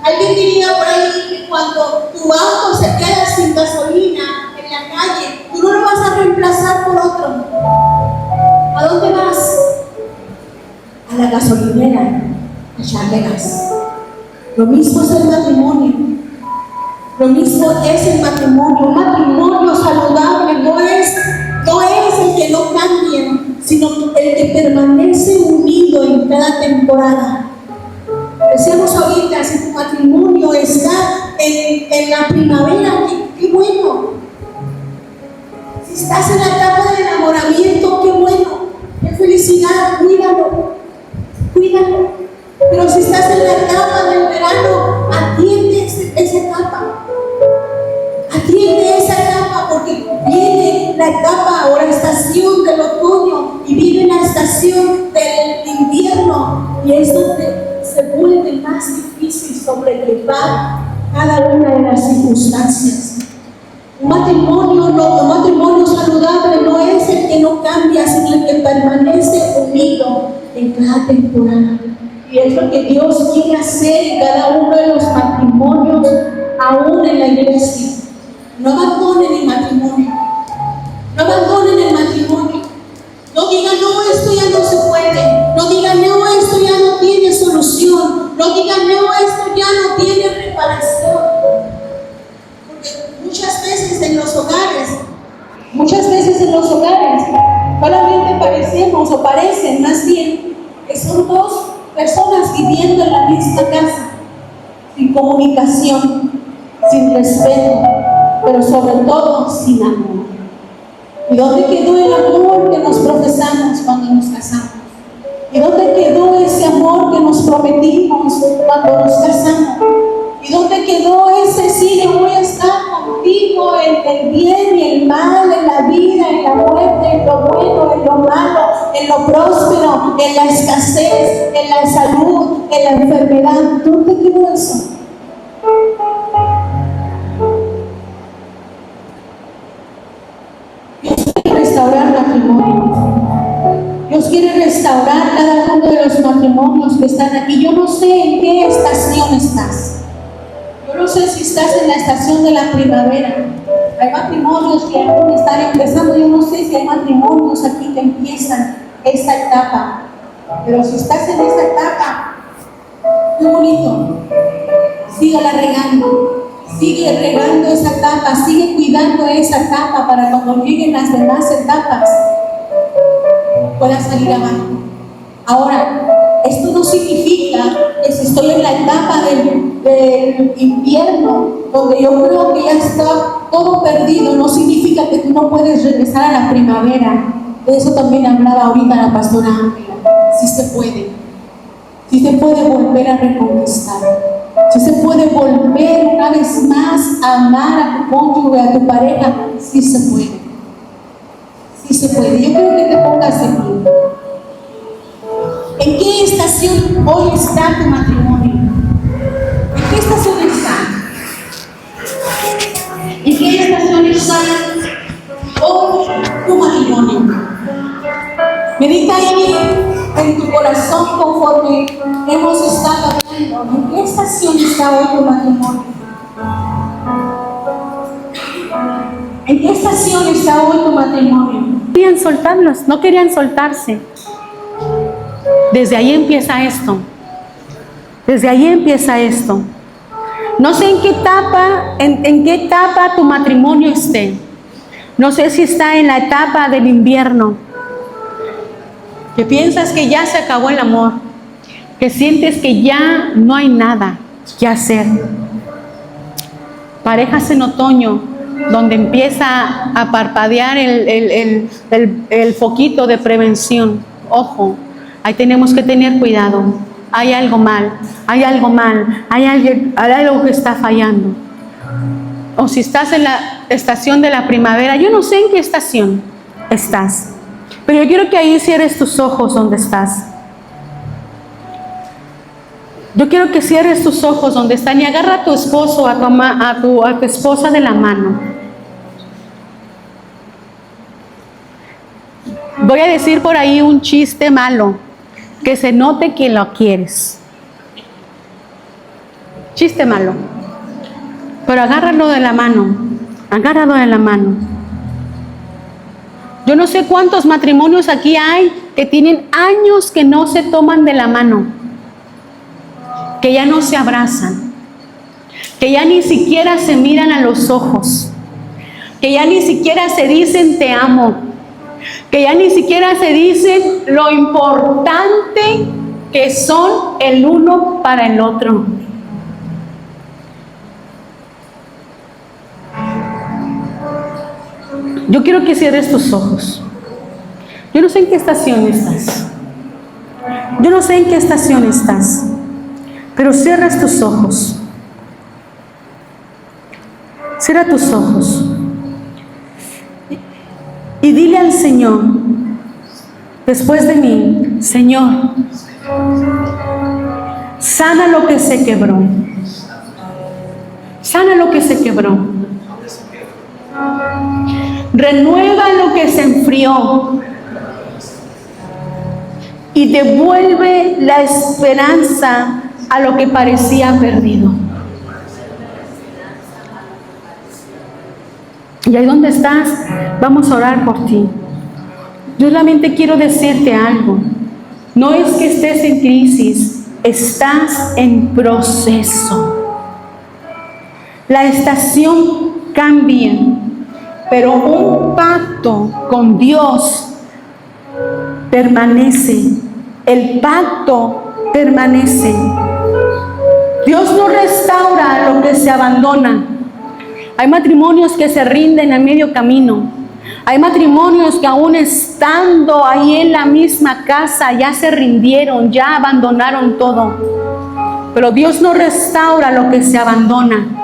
Alguien diría por ahí que cuando tu auto se queda sin gasolina en la calle, tú no lo vas a reemplazar por otro. ¿A dónde vas? A la gasolinera, a echarle gas. Lo mismo es el matrimonio. Lo mismo es el matrimonio. Un matrimonio saludable no es el que no cambia, sino el que permanece unido en cada temporada. Decíamos ahorita, si tu matrimonio está en la primavera, qué bueno. Si estás en la etapa del enamoramiento, qué bueno. Qué felicidad, cuídalo. Pero si estás en la etapa del verano, atiende esa etapa. Atiende esa etapa porque viene la etapa o la estación del otoño y viene la estación del invierno, y es donde se vuelve más difícil sobrellevar cada una de las circunstancias. Un matrimonio saludable no es el que no cambia, sino el que permanece unido en cada temporada. Y es lo que Dios quiere hacer en cada uno de los matrimonios, aún en la iglesia. No abandonen el matrimonio. No abandonen el matrimonio. No digan, no, esto ya no se puede. No digan, no, esto ya no tiene solución. No digan, no, esto ya no tiene reparación. Porque muchas veces en los hogares, solamente parecen más bien que son dos personas viviendo en la misma casa, sin comunicación, sin respeto, pero sobre todo sin amor. ¿Y dónde quedó el amor que nos profesamos cuando nos casamos? ¿Y dónde quedó ese amor que nos prometimos cuando nos casamos? ¿Y dónde quedó ese sí, yo voy a estar contigo en el bien y el mal, en la vida, en la muerte, en lo bueno, en lo malo, en lo próspero, en la escasez, en la salud, en la enfermedad? ¿Dónde quedó eso? Dios quiere restaurar matrimonios. Dios quiere restaurar cada uno de los matrimonios que están aquí. Yo no sé en qué estación estás. Yo no sé si estás en la estación de la primavera. Hay matrimonios que aún están empezando. Yo no sé si hay matrimonios aquí que empiezan esta etapa. Pero si estás en esta etapa, qué bonito. Sígala regando. Sigue regando esa etapa, sigue cuidando esa etapa para cuando lleguen las demás etapas pueda salir abajo. Ahora, esto no significa que si estoy en la etapa del invierno, donde yo creo que ya está todo perdido, no significa que tú no puedes regresar a la primavera. De eso también hablaba ahorita la pastora Ángela. Sí se puede. Sí se puede volver a reconquistar. Sí se puede volver una vez más a amar a tu cónyuge, a tu pareja. Sí se puede. Sí se puede. Yo creo que te pongas de pie. ¿En qué estación hoy está tu matrimonio? ¿En qué estación está? ¿En qué estación está hoy tu matrimonio? Medita ahí en tu corazón conforme hemos estado hablando. ¿En qué estación está hoy tu matrimonio? ¿En qué estación está hoy tu matrimonio? Querían soltarlos, no querían soltarse. Desde ahí empieza esto. Desde ahí empieza esto. No sé en qué etapa tu matrimonio esté. No sé si está en la etapa del invierno, que piensas que ya se acabó el amor, que sientes que ya no hay nada que hacer. Parejas en otoño, donde empieza a parpadear el foquito de prevención. Ojo, ahí tenemos que tener cuidado. Hay algo mal, hay algo que está fallando. O si estás en la estación de la primavera, yo no sé en qué estación estás, pero yo quiero que ahí cierres tus ojos donde estás. Yo quiero que cierres tus ojos donde están y agarra a tu esposo, a tu esposa de la mano. Voy a decir por ahí un chiste malo, que se note que lo quieres. Chiste malo. Pero agárralo de la mano. Agárralo de la mano. Yo no sé cuántos matrimonios aquí hay que tienen años que no se toman de la mano, que ya no se abrazan, que ya ni siquiera se miran a los ojos, que ya ni siquiera se dicen te amo, que ya ni siquiera se dicen lo importante que son el uno para el otro. Yo quiero que cierres tus ojos. Yo no sé en qué estación estás. Yo no sé en qué estación estás, pero cierras tus ojos. Cierra tus ojos. Y dile al Señor, después de mí, Señor, sana lo que se quebró. Sana lo que se quebró. Renueva lo que se enfrió. Y devuelve la esperanza a lo que parecía perdido. Y ahí donde estás, vamos a orar por ti. Yo solamente quiero decirte algo. No es que estés en crisis, estás en proceso. La estación cambia, pero un pacto con Dios permanece. El pacto permanece. Dios no restaura lo que se abandona. Hay matrimonios que se rinden a medio camino. Hay matrimonios que aún estando ahí en la misma casa ya se rindieron, ya abandonaron todo. Pero Dios no restaura lo que se abandona.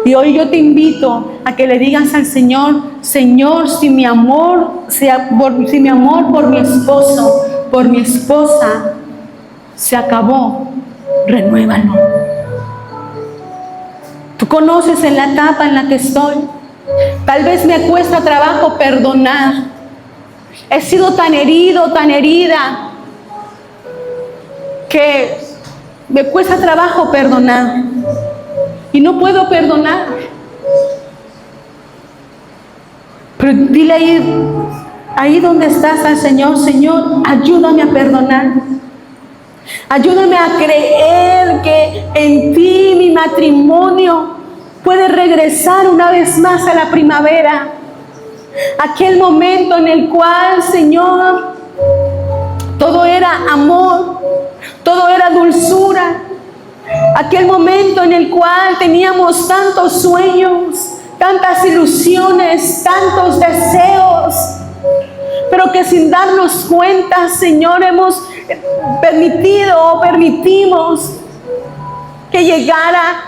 Y hoy yo te invito a que le digas al Señor, Señor, si mi amor por mi esposo, por mi esposa se acabó, renuévalo. Tú conoces en la etapa en la que estoy. Tal vez me cuesta trabajo perdonar. He sido tan herido, tan herida, que me cuesta trabajo perdonar. Y no puedo perdonar. Pero dile ahí donde estás al Señor, Señor, ayúdame a perdonar. Ayúdame a creer que en ti mi matrimonio puede regresar una vez más a la primavera. Aquel momento en el cual, Señor, todo era amor, todo era dulzura. Aquel momento en el cual teníamos tantos sueños, tantas ilusiones, tantos deseos, pero que sin darnos cuenta, Señor, hemos permitido o permitimos que llegara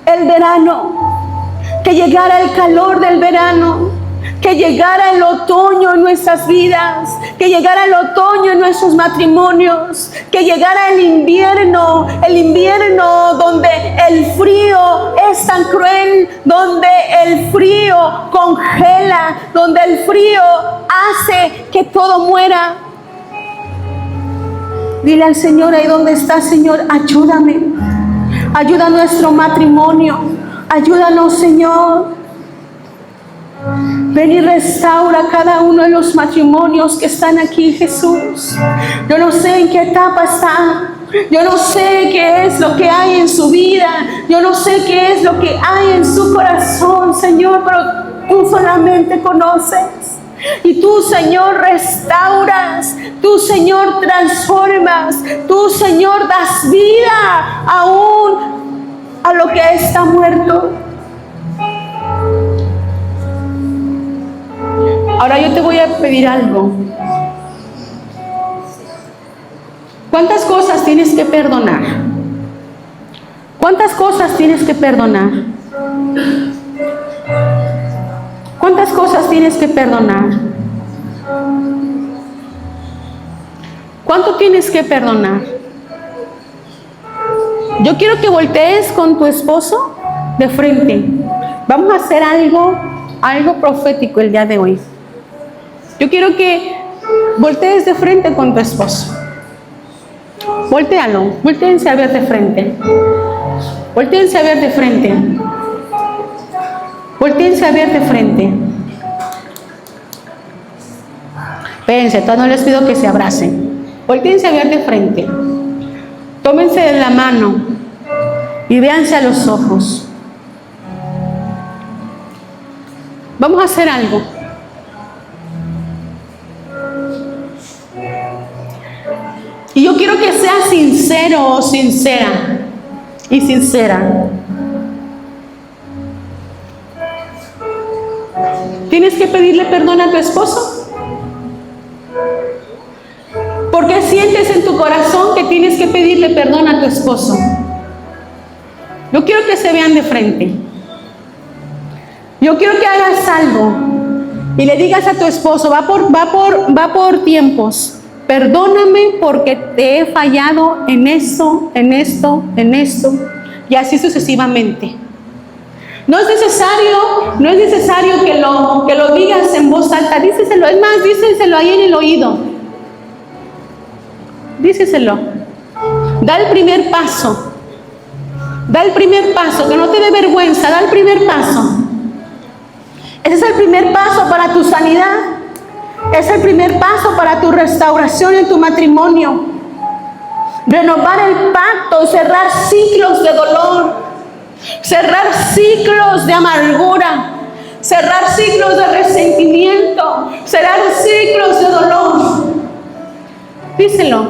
el verano, que llegara el calor del verano, que llegara el otoño en nuestras vidas, que llegara el otoño en nuestros matrimonios, que llegara el invierno donde el frío es tan cruel, donde el frío congela, donde el frío hace que todo muera. Dile al Señor ahí donde está: Señor, ayúdame, ayuda a nuestro matrimonio, ayúdanos, Señor. Ven y restaura cada uno de los matrimonios que están aquí, Jesús. Yo no sé en qué etapa están. Yo no sé qué es lo que hay en su vida. Yo no sé qué es lo que hay en su corazón, Señor, pero tú solamente conoces. Y tú, Señor, restauras. Tú, Señor, transformas. Tú, Señor, das vida aún a lo que está muerto. Ahora yo te voy a pedir algo. ¿Cuántas cosas tienes que perdonar? ¿Cuántas cosas tienes que perdonar? ¿Cuántas cosas tienes que perdonar? ¿Cuánto tienes que perdonar? Yo quiero que voltees con tu esposo de frente. Vamos a hacer algo profético el día de hoy. Yo quiero que voltees de frente con tu esposo. Voltéalo, voltéense a ver de frente. Voltéense a ver de frente. Voltéense a ver de frente. Espérense, todavía no les pido que se abracen. Voltéense a ver de frente. Tómense de la mano y véanse a los ojos. Vamos a hacer algo. Y yo quiero que seas sincero o sincera y sincera. ¿Tienes que pedirle perdón a tu esposo? ¿Por qué sientes en tu corazón que tienes que pedirle perdón a tu esposo? Yo quiero que se vean de frente. Yo quiero que hagas algo y le digas a tu esposo: va por tiempos. Perdóname porque te he fallado en esto, en esto, en esto, y así sucesivamente. No es necesario que lo digas en voz alta. Díceselo, es más, díceselo ahí en el oído. Díceselo. Da el primer paso. Da el primer paso, que no te dé vergüenza. Da el primer paso. Ese es el primer paso para tu sanidad. Es el primer paso para tu restauración en tu matrimonio. Renovar el pacto, cerrar ciclos de dolor, cerrar ciclos de amargura, cerrar ciclos de resentimiento, cerrar ciclos de dolor. Díselo.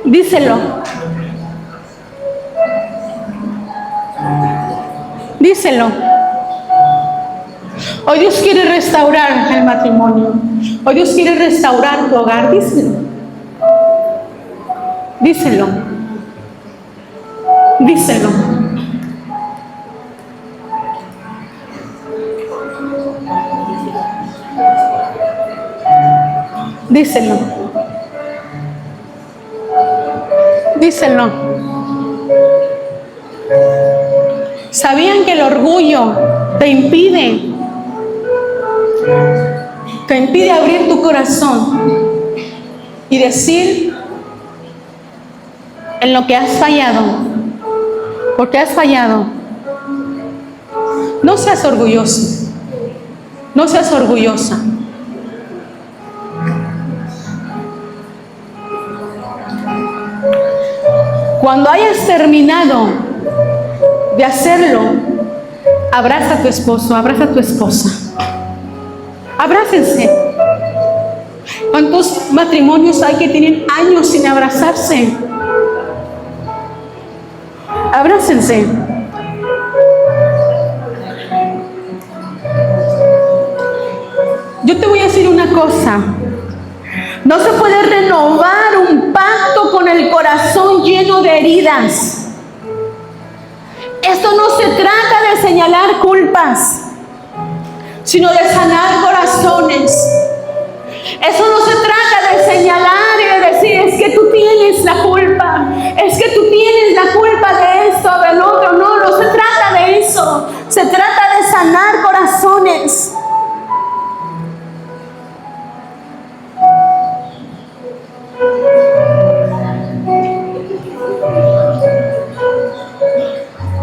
Díselo. Díselo. Hoy Dios quiere restaurar el matrimonio. Hoy Dios quiere restaurar tu hogar. Díselo. Díselo. Díselo. Díselo. Díselo. ¿Sabían que el orgullo te impide abrir tu corazón y decir en lo que has fallado? Porque has fallado. No seas orgulloso. No seas orgullosa. Cuando hayas terminado de hacerlo, abraza a tu esposo, abraza a tu esposa. Abrácense. ¿Cuántos matrimonios hay que tienen años sin abrazarse? Abrácense. Yo te voy a decir una cosa. No se puede renovar un pacto con el corazón lleno de heridas. Esto no se trata de señalar culpas, sino de sanar corazones. Eso no se trata de señalar y de decir, es que tú tienes la culpa, es que tú tienes la culpa de esto o del otro. No, no se trata de eso. Se trata de sanar corazones.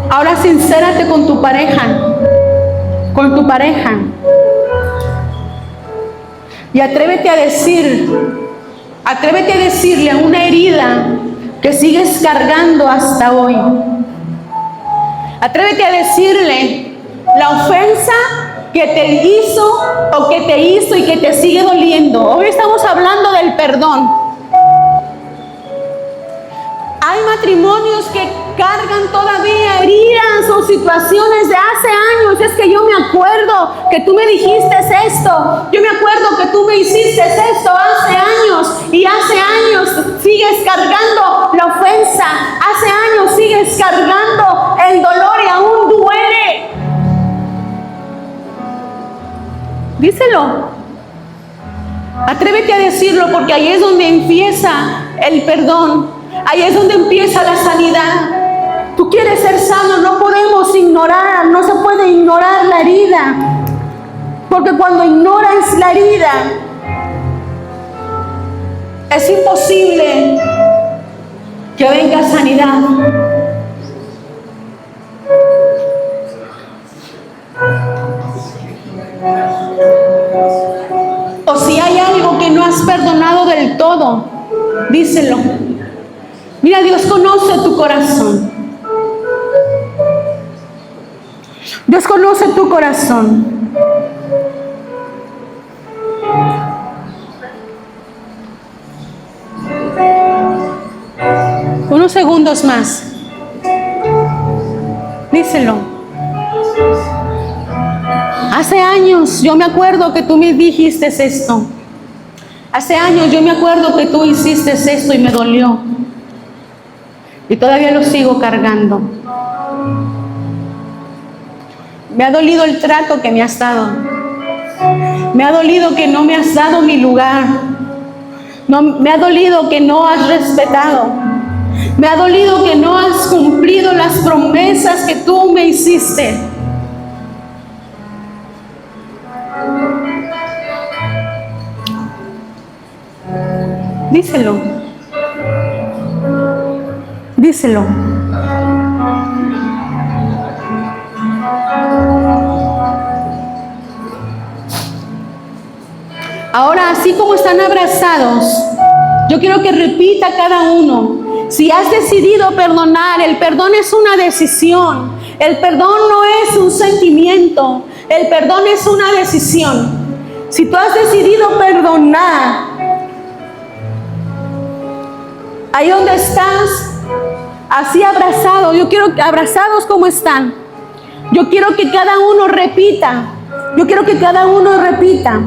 Ahora sincérate con tu pareja, y atrévete a decirle a una herida que sigues cargando hasta hoy. Atrévete a decirle la ofensa que te hizo o que te hizo y que te sigue doliendo. Hoy estamos hablando del perdón. Hay matrimonios que cargan todavía heridas o situaciones de hace años. Es que yo me acuerdo que tú me dijiste esto. Yo me acuerdo que tú me hiciste esto hace años. Y hace años sigues cargando la ofensa. Hace años sigues cargando el dolor y aún duele. Díselo. Atrévete a decirlo, porque ahí es donde empieza el perdón. Ahí es donde empieza la sanidad. Tú quieres ser sano, no podemos ignorar, no se puede ignorar la herida. Porque cuando ignoras la herida, es imposible que venga sanidad. O si hay algo que no has perdonado del todo, díselo. Mira, Dios conoce tu corazón. Dios conoce tu corazón. Unos segundos más. Díselo. Hace años yo me acuerdo que tú me dijiste esto. Hace años yo me acuerdo que tú hiciste esto y me dolió. Y todavía lo sigo cargando. Me ha dolido el trato que me has dado. Me ha dolido que no me has dado mi lugar. Me ha dolido que no has respetado. Me ha dolido que no has cumplido las promesas que tú me hiciste. Díselo. Díselo. Ahora, así como están abrazados, yo quiero que repita cada uno. Si has decidido perdonar, el perdón es una decisión. El perdón no es un sentimiento. El perdón es una decisión. Si tú has decidido perdonar, ahí donde estás, así abrazado, yo quiero que abrazados como están. Yo quiero que cada uno repita. Yo quiero que cada uno repita.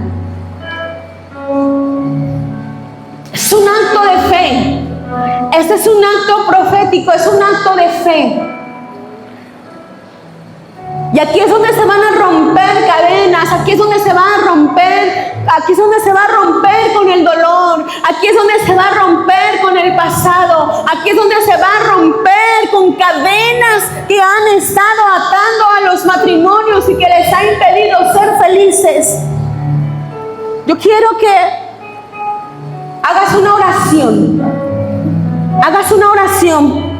Es un acto de fe. Este es un acto profético, es un acto de fe. Y aquí es donde se van a romper cadenas, aquí es donde se va a romper, aquí es donde se va a romper con el dolor, aquí es donde se va a romper con el pasado, aquí es donde se va a romper con cadenas que han estado atando a los matrimonios y que les ha impedido ser felices. Yo quiero que hagas una oración. Hagas una oración.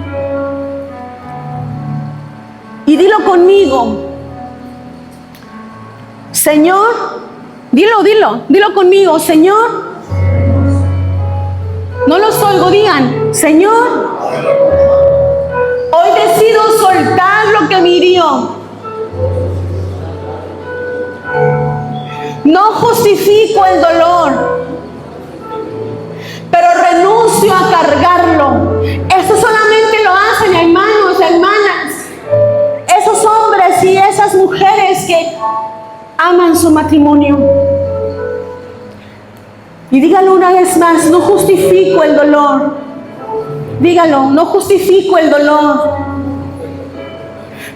Y dilo conmigo. Señor, dilo conmigo. Señor, no los oigo, digan, Señor, decido soltar lo que me hirió. No justifico el dolor, pero renuncio a cargarlo. Eso solamente lo hacen, hermanos, hermanas, esos hombres y esas mujeres que aman su matrimonio. Y dígalo una vez más, no justifico el dolor. Dígalo, no justifico el dolor,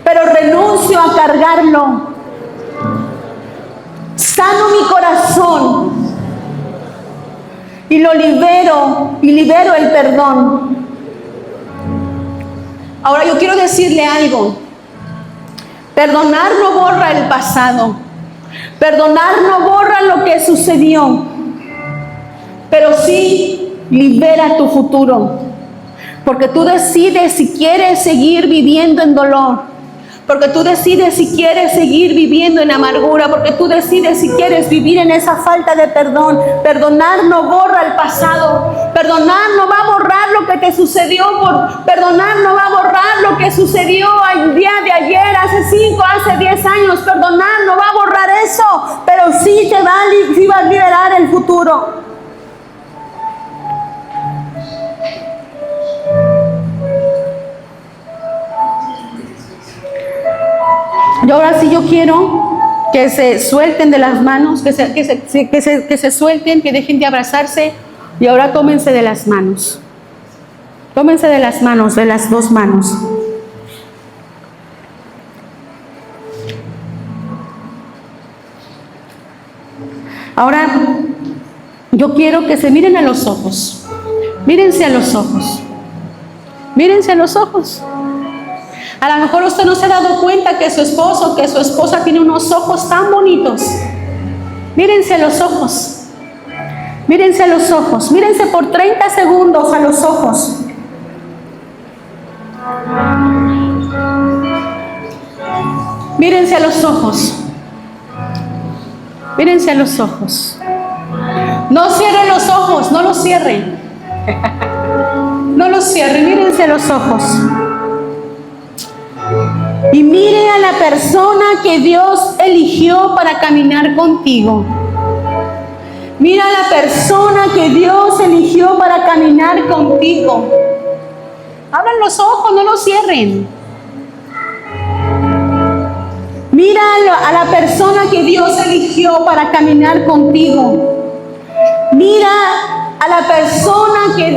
pero renuncio a cargarlo. Sano mi corazón y lo libero y libero el perdón. Ahora yo quiero decirle algo. Perdonar no borra el pasado. Perdonar no borra lo que sucedió, pero sí libera tu futuro. Porque tú decides si quieres seguir viviendo en dolor. Porque tú decides si quieres seguir viviendo en amargura. Porque tú decides si quieres vivir en esa falta de perdón. Perdonar no borra el pasado. Perdonar no va a borrar lo que te sucedió. Perdonar no va a borrar lo que sucedió el día de ayer, hace 5, hace 10 años. Perdonar no va a borrar eso. Pero sí te va a liberar el futuro. Y ahora sí yo quiero que se suelten de las manos, que se suelten, que dejen de abrazarse y ahora tómense de las manos. Tómense de las manos, de las dos manos. Ahora yo quiero que se miren a los ojos. Mírense a los ojos. Mírense a los ojos. A lo mejor usted no se ha dado cuenta que su esposo, que su esposa tiene unos ojos tan bonitos. Mírense a los ojos. Mírense a los ojos. Mírense por 30 segundos a los ojos. Mírense a los ojos. Mírense a los ojos. No cierren los ojos, no los cierren. No los cierren, mírense a los ojos. Y mire a la persona que Dios eligió para caminar contigo. Mira a la persona que Dios eligió para caminar contigo. Abran los ojos, no los cierren. Mira a la persona que Dios eligió para caminar contigo. Mira a la persona que